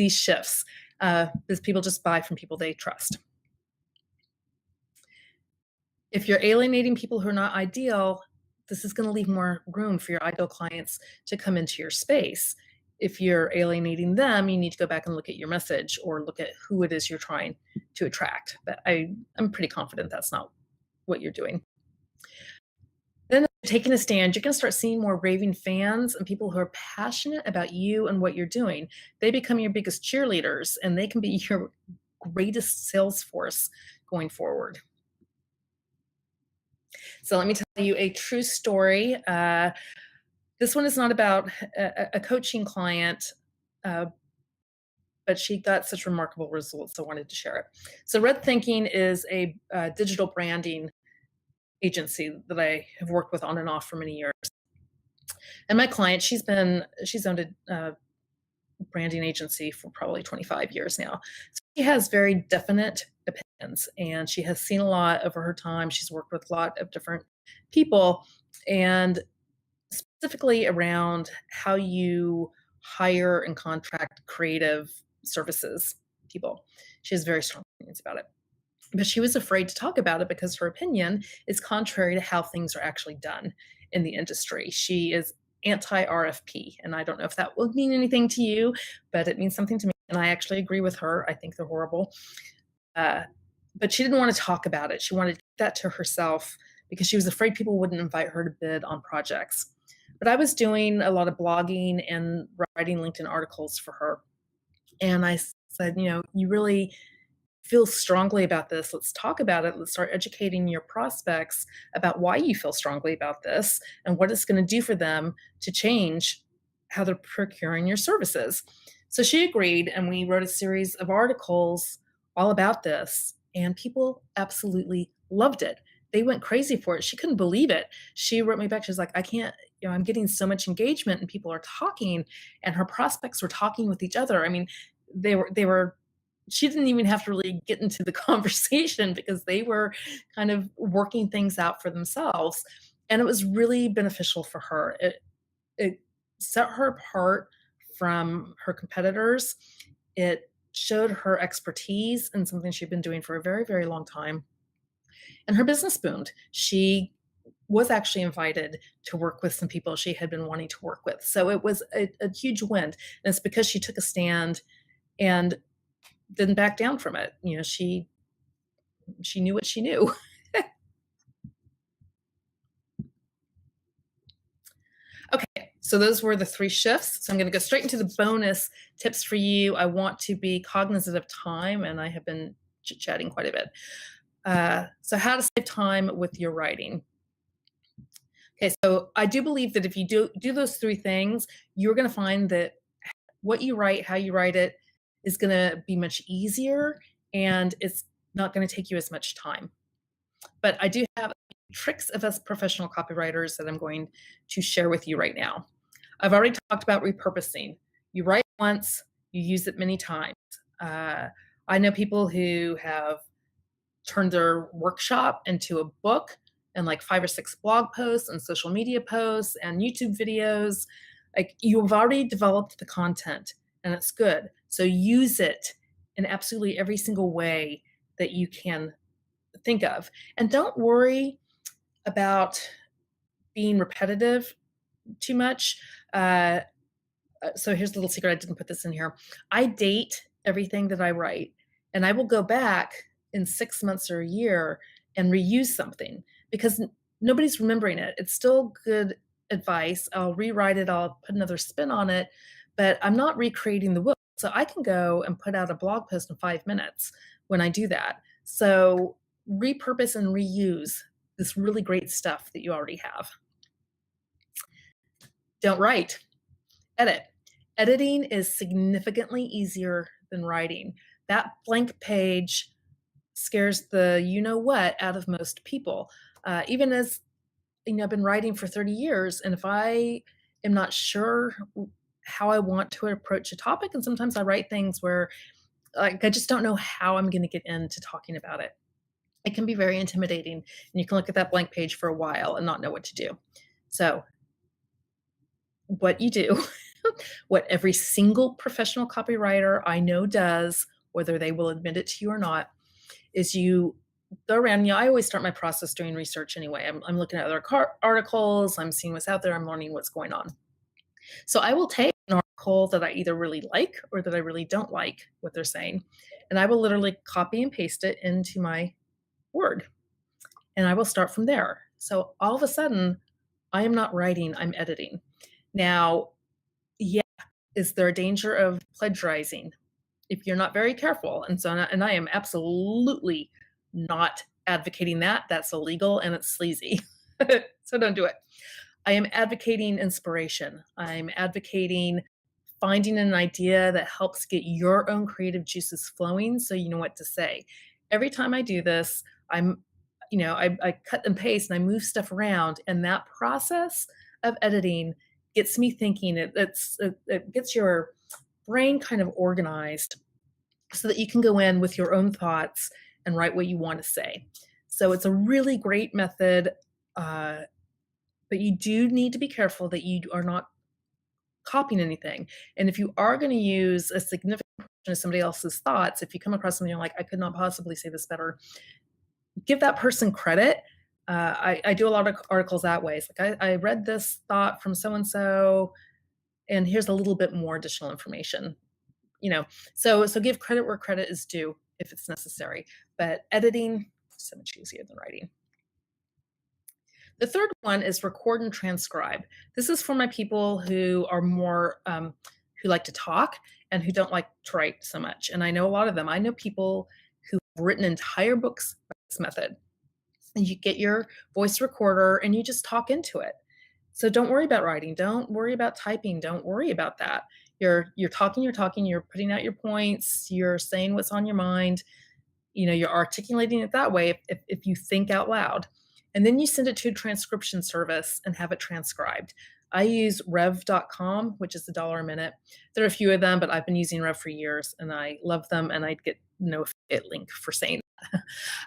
shifts, because people just buy from people they trust. If you're alienating people who are not ideal, this is going to leave more room for your ideal clients to come into your space. If you're alienating them, you need to go back and look at your message, or look at who it is you're trying to attract. But I'm pretty confident that's not what you're doing. Then taking a stand, you're going to start seeing more raving fans and people who are passionate about you and what you're doing. They become your biggest cheerleaders, and they can be your greatest sales force going forward. So let me tell you a true story. This one is not about a coaching client, but she got such remarkable results, so I wanted to share it. So Red Thinking is a digital branding agency that I have worked with on and off for many years. And my client, she's owned a branding agency for probably 25 years now. So she has very definite opinions, and she has seen a lot over her time. She's worked with a lot of different people, and specifically around how you hire and contract creative services people. She has very strong opinions about it. But she was afraid to talk about it because her opinion is contrary to how things are actually done in the industry. She is anti RFP, and I don't know if that will mean anything to you, but it means something to me. And I actually agree with her. I think they're horrible. But she didn't want to talk about it. She wanted to keep that to herself because she was afraid people wouldn't invite her to bid on projects. But I was doing a lot of blogging and writing LinkedIn articles for her. And I said, you really feel strongly about this. Let's talk about it. Let's start educating your prospects about why you feel strongly about this and what it's going to do for them to change how they're procuring your services. So she agreed, and we wrote a series of articles all about this, and people absolutely loved it. They went crazy for it. She couldn't believe it. She wrote me back. She was like, I can't, I'm getting so much engagement and people are talking, and her prospects were talking with each other. I mean, they were she didn't even have to really get into the conversation because they were kind of working things out for themselves. And it was really beneficial for her. It set her apart from her competitors. It showed her expertise in something she'd been doing for a very, very long time. And her business boomed. She was actually invited to work with some people she had been wanting to work with. So it was a huge win. And it's because she took a stand and didn't back down from it. She knew what she knew. Okay, so those were the 3 shifts. So I'm going to go straight into the bonus tips for you. I want to be cognizant of time, and I have been chit-chatting quite a bit. So how to save time with your writing. Okay, so I do believe that if you do those 3 things, you're going to find that what you write, how you write it, is going to be much easier, and it's not going to take you as much time. But I do have tricks of us professional copywriters that I'm going to share with you right now. I've already talked about repurposing. You write once, you use it many times. I know people who have turned their workshop into a book and like 5 or 6 blog posts and social media posts and YouTube videos. Like, you've already developed the content and it's good. So use it in absolutely every single way that you can think of. And don't worry about being repetitive too much. So here's a little secret. I didn't put this in here. I date everything that I write, and I will go back in 6 months or a year and reuse something because nobody's remembering it. It's still good advice. I'll rewrite it. I'll put another spin on it, but I'm not recreating the wheel. So I can go and put out a blog post in 5 minutes when I do that. So repurpose and reuse this really great stuff that you already have. Don't write, edit. Editing is significantly easier than writing. That blank page scares the you-know-what out of most people. Even as I've been writing for 30 years, and if I am not sure how I want to approach a topic, and sometimes I write things where I just don't know how I'm going to get into talking about it. It can be very intimidating, and you can look at that blank page for a while and not know what to do. So what you do, what every single professional copywriter I know does, whether they will admit it to you or not, is you go around. I always start my process doing research anyway. I'm looking at other articles, I'm seeing what's out there, I'm learning what's going on. So I will take an article that I either really like or that I really don't like what they're saying, and I will literally copy and paste it into my Word, and I will start from there. So all of a sudden, I am not writing, I'm editing. Now, yeah, is there a danger of plagiarizing if you're not very careful? And I am absolutely not advocating that. That's illegal and it's sleazy. So don't do it. I am advocating inspiration. I'm advocating finding an idea that helps get your own creative juices flowing so you know what to say. Every time I do this, I cut and paste and I move stuff around, and that process of editing gets me thinking. It gets your brain kind of organized so that you can go in with your own thoughts and write what you want to say. So it's a really great method, but you do need to be careful that you are not copying anything. And if you are going to use a significant portion of somebody else's thoughts, if you come across something you're like, I could not possibly say this better, give that person credit. I do a lot of articles that way. It's like, I read this thought from so-and-so, and here's a little bit more additional information. So give credit where credit is due if it's necessary. But editing is so much easier than writing. The third one is record and transcribe. This is for my people who are more, who like to talk and who don't like to write so much. And I know a lot of them. I know people who've written entire books by this method. And you get your voice recorder and you just talk into it. So don't worry about writing. Don't worry about typing. Don't worry about that. You're talking, you're putting out your points, you're saying what's on your mind. You're articulating it that way if you think out loud. And then you send it to a transcription service and have it transcribed. I use rev.com, which is $1 a minute. There are a few of them, but I've been using Rev for years and I love them, and I get no affiliate link for saying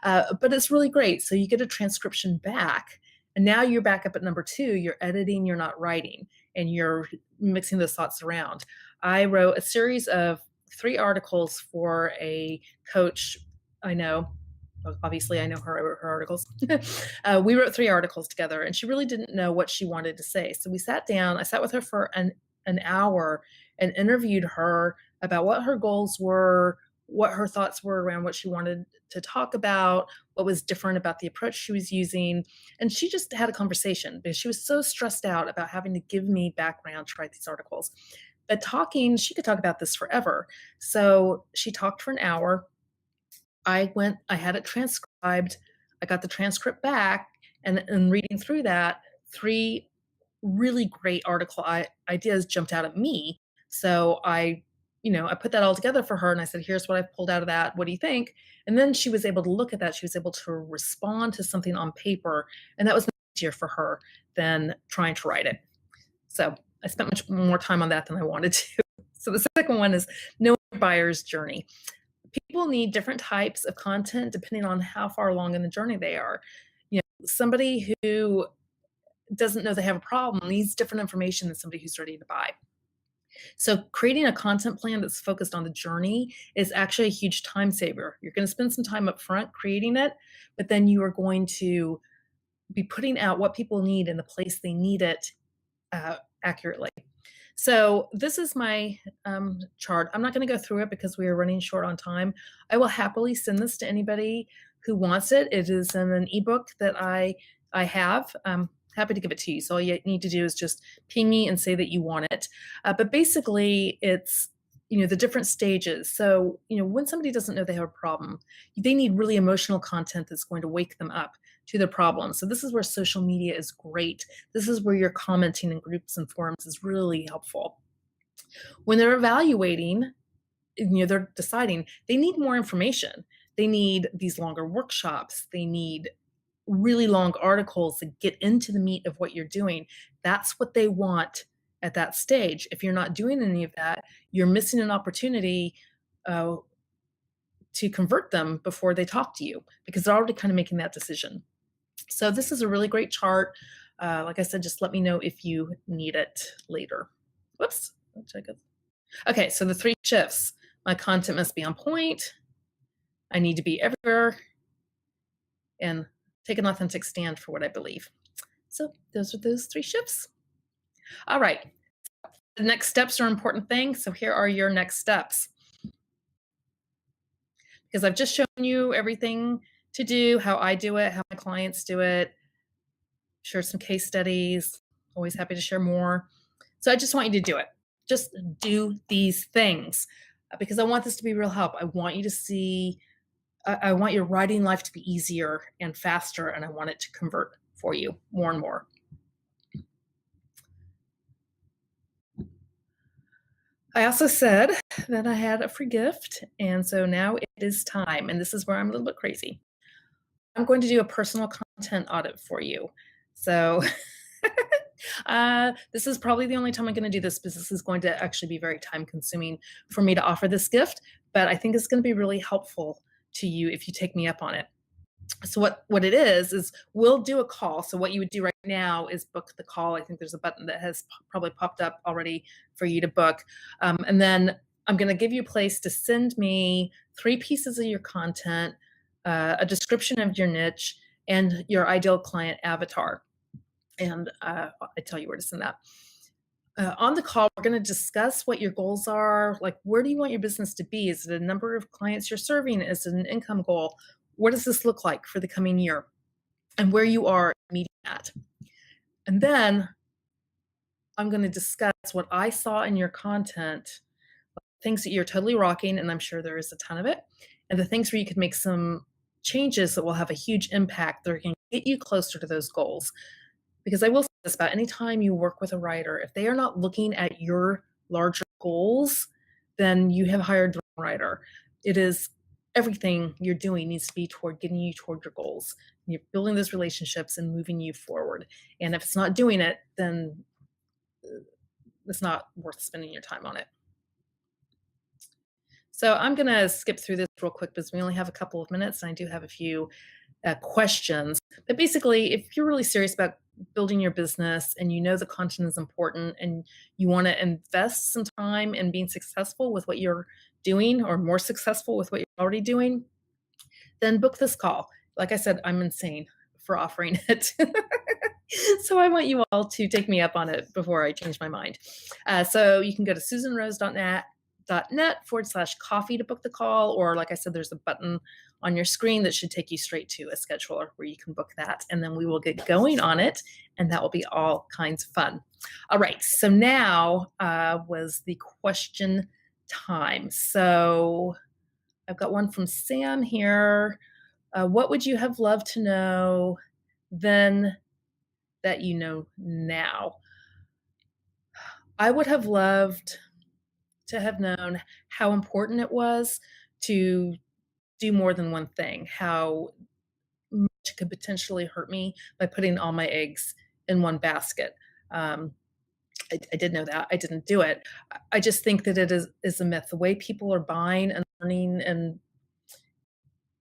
that. But it's really great. So you get a transcription back, and now you're back up at number 2. You're editing, you're not writing, and you're mixing those thoughts around. I wrote a series of 3 articles for a coach I know. Obviously, I know her. I wrote her articles. We wrote 3 articles together, and she really didn't know what she wanted to say. So we sat down. I sat with her for an hour and interviewed her about what her goals were, what her thoughts were around what she wanted to talk about, what was different about the approach she was using. And she just had a conversation because she was so stressed out about having to give me background to write these articles. But talking, she could talk about this forever. So she talked for an hour. I had it transcribed. I got the transcript back, and reading through that, 3 really great article ideas jumped out at me. So I put that all together for her, and I said, here's what I've pulled out of that. What do you think? And then she was able to look at that. She was able to respond to something on paper, and that was much easier for her than trying to write it. So I spent much more time on that than I wanted to. So the second one is knowing your buyer's journey. People need different types of content depending on how far along in the journey they are. Somebody who doesn't know they have a problem needs different information than somebody who's ready to buy. So creating a content plan that's focused on the journey is actually a huge time saver. You're going to spend some time up front creating it, but then you are going to be putting out what people need in the place they need it accurately. So this is my chart. I'm not going to go through it because we are running short on time. I will happily send this to anybody who wants it. It is in an ebook that I have. I'm happy to give it to you. So all you need to do is just ping me and say that you want it. But basically, it's the different stages. So when somebody doesn't know they have a problem, they need really emotional content that's going to wake them up to their problem. So this is where social media is great. This is where your commenting in groups and forums is really helpful. When they're evaluating, they're deciding they need more information. They need these longer workshops. They need really long articles that get into the meat of what you're doing. That's what they want at that stage. If you're not doing any of that, you're missing an opportunity to convert them before they talk to you because they're already kind of making that decision. So this is a really great chart. Like I said, just let me know if you need it later. Whoops. Okay, so the 3 shifts. My content must be on point. I need to be everywhere. And take an authentic stand for what I believe. So those are those 3 shifts. All right. The next steps are an important thing. So here are your next steps. Because I've just shown you everything to do, how I do it, how my clients do it, share some case studies, always happy to share more. So I just want you to do it. Just do these things because I want this to be real help. I want you to see, I want your writing life to be easier and faster, and I want it to convert for you more and more. I also said that I had a free gift, and so now it is time, and this is where I'm a little bit crazy. I'm going to do a personal content audit for you. So this is probably the only time I'm going to do this because this is going to actually be very time consuming for me to offer this gift, but I think it's going to be really helpful to you if you take me up on it. So what it is we'll do a call. So what you would do right now is book the call. I think there's a button that has probably popped up already for you to book. And then I'm going to give you a place to send me 3 pieces of your content, a description of your niche, and your ideal client avatar. And I tell you where to send that. On the call, we're going to discuss what your goals are. Like, where do you want your business to be? Is it a number of clients you're serving? Is it an income goal? What does this look like for the coming year? And where you are meeting at. And then I'm going to discuss what I saw in your content, things that you're totally rocking, and I'm sure there is a ton of it, and the things where you could make some changes that will have a huge impact that are going to get you closer to those goals. Because I will say this about any time you work with a writer, if they are not looking at your larger goals, then you have hired the wrong writer. It is everything you're doing needs to be toward getting you toward your goals. You're building those relationships and moving you forward. And if it's not doing it, then it's not worth spending your time on it. So I'm going to skip through this real quick because we only have a couple of minutes, and I do have a few questions. But basically, if you're really serious about building your business and you know the content is important and you want to invest some time in being successful with what you're doing, or more successful with what you're already doing, then book this call. Like I said, I'm insane for offering it. So I want you all to take me up on it before I change my mind. So you can go to susanrose.net/coffee to book the call, or like I said, there's a button on your screen that should take you straight to a scheduler where you can book that, and then we will get going on it, and that will be all kinds of fun. All right, so now was the question time. So I've got one from Sam here. What would you have loved to know then that you know now? I would have loved to have known how important it was to do more than one thing, how much it could potentially hurt me by putting all my eggs in one basket. I did know that. I didn't do it. I just think that it is a myth. The way people are buying and learning and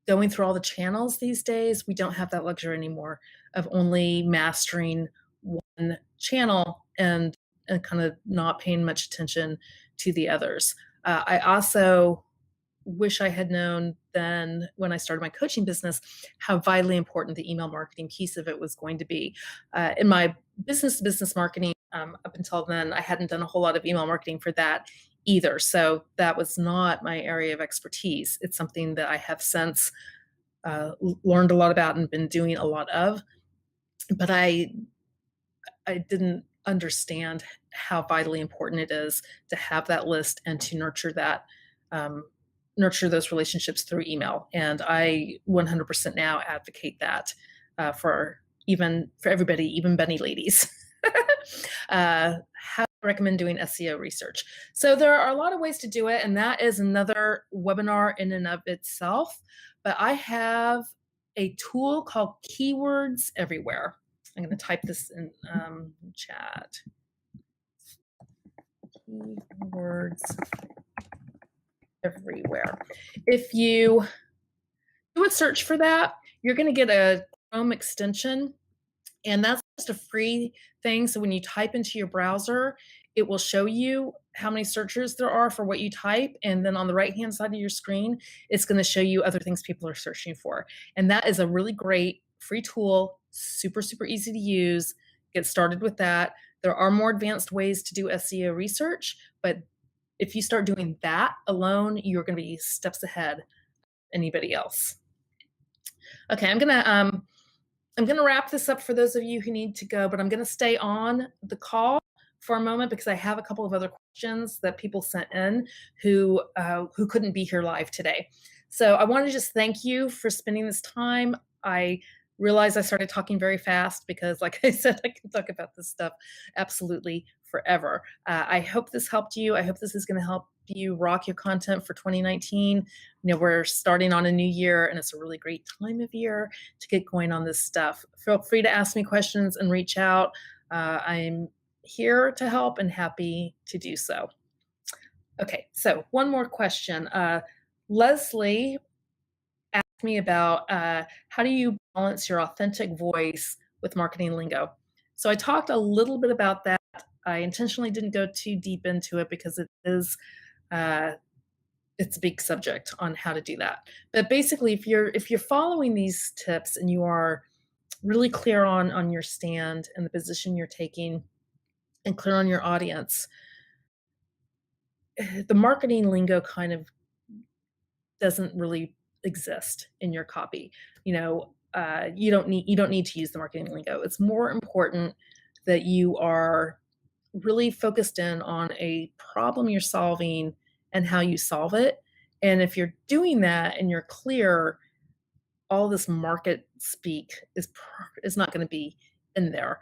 going through all the channels these days, we don't have that luxury anymore of only mastering one channel and kind of not paying much attention to the others. I also wish I had known then when I started my coaching business how vitally important the email marketing piece of it was going to be. In my business-to-business marketing, up until then, I hadn't done a whole lot of email marketing for that either. So that was not my area of expertise. It's something that I have since learned a lot about and been doing a lot of. But I didn't understand how vitally important it is to have that list and to nurture that, nurture those relationships through email. And I 100% now advocate that for everybody, even bunny ladies. How I recommend doing SEO research. So there are a lot of ways to do it, and that is another webinar in and of itself. But I have a tool called Keywords Everywhere. I'm going to type this in chat. Keywords Everywhere. If you do a search for that, you're going to get a Chrome extension, and that's just a free thing. So when you type into your browser, it will show you how many searches there are for what you type. And then on the right-hand side of your screen, it's going to show you other things people are searching for. And that is a really great free tool, super, super easy to use. Get started with that. There are more advanced ways to do SEO research, but if you start doing that alone, you're going to be steps ahead of anybody else. Okay, I'm gonna wrap this up for those of you who need to go, but I'm gonna stay on the call for a moment because I have a couple of other questions that people sent in who couldn't be here live today. So I want to just thank you for spending this time. I realize I started talking very fast because, like I said, I can talk about this stuff absolutely forever. I hope this helped you. I hope this is going to help you rock your content for 2019. We're starting on a new year, and it's a really great time of year to get going on this stuff. Feel free to ask me questions and reach out. I'm here to help and happy to do so. Okay, so one more question. Leslie asked me about how do you balance your authentic voice with marketing lingo? So I talked a little bit about that. I intentionally didn't go too deep into it because it's a big subject on how to do that. But basically, if you're following these tips and you are really clear on your stand and the position you're taking and clear on your audience, the marketing lingo kind of doesn't really exist in your copy. You don't need to use the marketing lingo. It's more important that you are really focused in on a problem you're solving and how you solve it. And if you're doing that and you're clear, all this market speak is not going to be in there.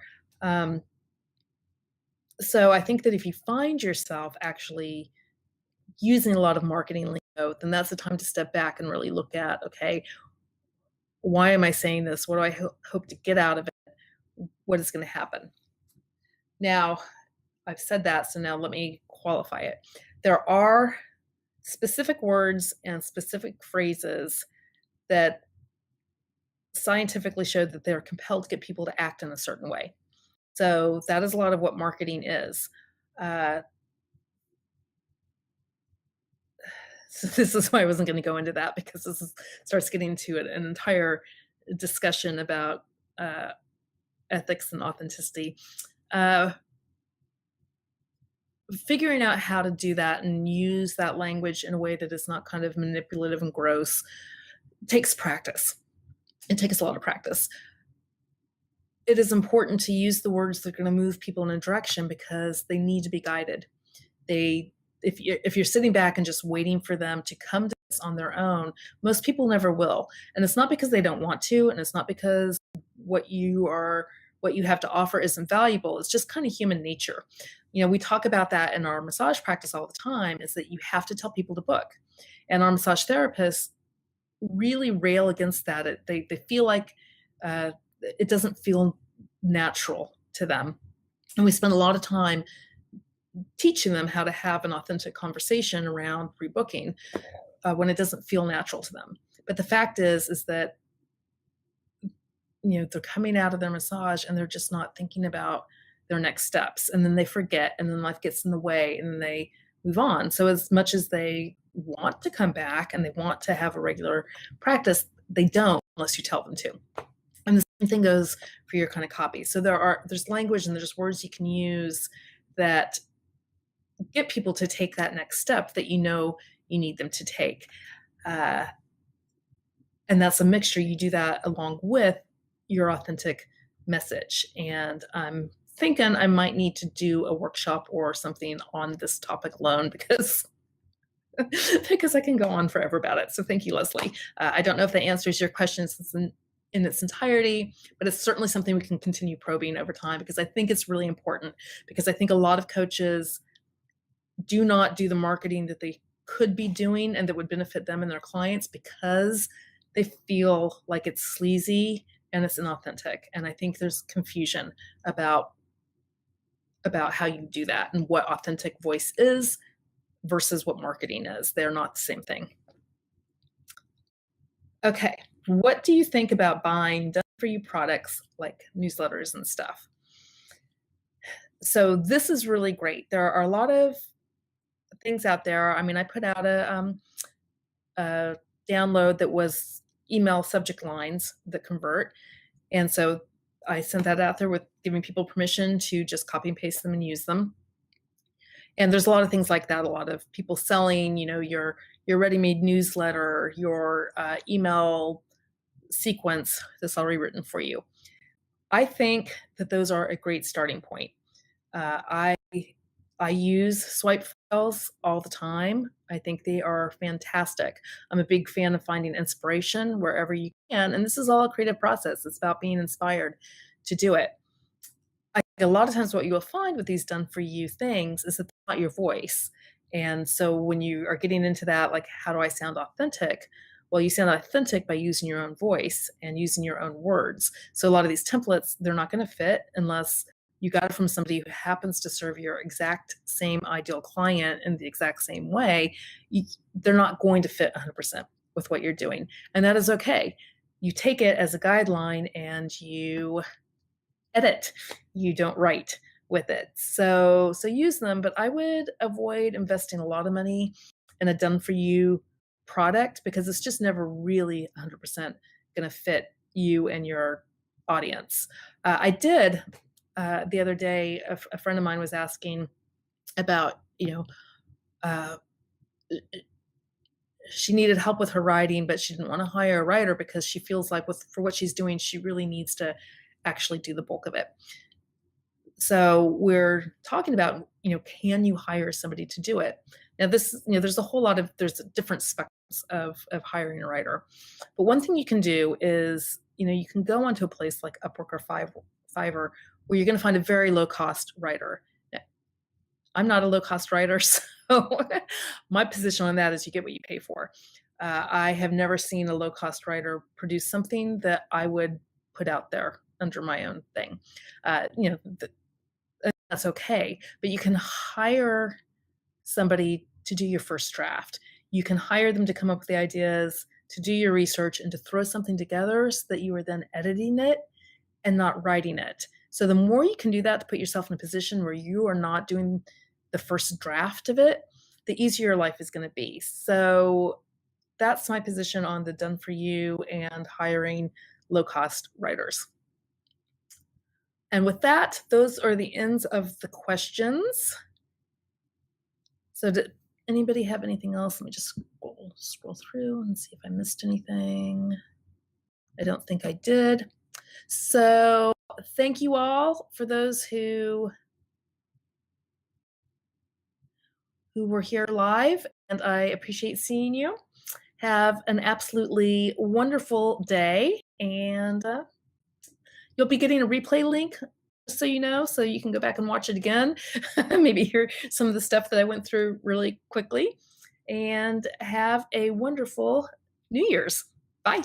So I think that if you find yourself actually using a lot of marketing lingo, then that's the time to step back and really look at, okay, why am I saying this? What do I hope to get out of it? What is going to happen? Now, I've said that, so now let me qualify it. There are specific words and specific phrases that scientifically show that they're compelled to get people to act in a certain way. So that is a lot of what marketing is. So this is why I wasn't going to go into that, because starts getting to an entire discussion about ethics and authenticity. Figuring out how to do that and use that language in a way that is not kind of manipulative and gross takes practice. It takes a lot of practice. It is important to use the words that are going to move people in a direction because they need to be guided. If you're sitting back and just waiting for them to come to this on their own, most people never will. And it's not because they don't want to, and it's not because what you have to offer isn't valuable. It's just kind of human nature. We talk about that in our massage practice all the time, is that you have to tell people to book. And our massage therapists really rail against that. They feel like it doesn't feel natural to them. And we spend a lot of time teaching them how to have an authentic conversation around pre-booking when it doesn't feel natural to them. But the fact is that they're coming out of their massage and they're just not thinking about their next steps, and then they forget, and then life gets in the way, and then they move on. So as much as they want to come back and they want to have a regular practice, they don't unless you tell them to. And the same thing goes for your kind of copy. So there's language and there's words you can use that get people to take that next step that you need them to take. And that's a mixture. You do that along with your authentic message. And I'm thinking I might need to do a workshop or something on this topic alone because I can go on forever about it. So thank you, Leslie. I don't know if that answers your questions in its entirety, but it's certainly something we can continue probing over time, because I think it's really important, because I think a lot of coaches do not do the marketing that they could be doing and that would benefit them and their clients because they feel like it's sleazy and it's inauthentic. And I think there's confusion about how you do that and what authentic voice is versus what marketing is. They're not the same thing. Okay, what do you think about buying done-for-you products like newsletters and stuff? So this is really great. There are a lot of things out there. I mean, I put out a download that was email subject lines that convert. And so I sent that out there with giving people permission to just copy and paste them and use them. And there's a lot of things like that. A lot of people selling, your ready-made newsletter, your email sequence that's already written for you. I think that those are a great starting point. I I use swipe files all the time. I think they are fantastic. I'm a big fan of finding inspiration wherever you can, and this is all a creative process. It's about being inspired to do it. A lot of times what you will find with these done for you things is that they're not your voice. And so when you are getting into that, like, how do I sound authentic? Well, you sound authentic by using your own voice and using your own words. So a lot of these templates, they're not going to fit unless you got it from somebody who happens to serve your exact same ideal client in the exact same way. They're not going to fit 100% with what you're doing. And that is okay. You take it as a guideline and you edit, you don't write with it. So use them, but I would avoid investing a lot of money in a done for you product because it's just never really 100% going to fit you and your audience. I did the other day, a friend of mine was asking about, uh, she needed help with her writing, but she didn't want to hire a writer because she feels like for what she's doing, she really needs to actually do the bulk of it. So we're talking about, can you hire somebody to do it? Now this, there's a whole lot of, there's different spectrums of hiring a writer. But one thing you can do is, you can go onto a place like Upwork or Fiverr, where you're going to find a very low cost writer. Now, I'm not a low cost writer, so my position on that is you get what you pay for. I have never seen a low cost writer produce something that I would put out there under my own thing. That's okay, but you can hire somebody to do your first draft. You can hire them to come up with the ideas, to do your research, and to throw something together so that you are then editing it and not writing it. So the more you can do that to put yourself in a position where you are not doing the first draft of it, the easier your life is going to be. So that's my position on the done for you and hiring low cost writers. And with that, those are the ends of the questions. So did anybody have anything else? Let me just scroll through and see if I missed anything. I don't think I did. So thank you all for those who were here live, and I appreciate seeing you. Have an absolutely wonderful day, and you'll be getting a replay link, so you know, so you can go back and watch it again, maybe hear some of the stuff that I went through really quickly, and have a wonderful New Year's. Bye.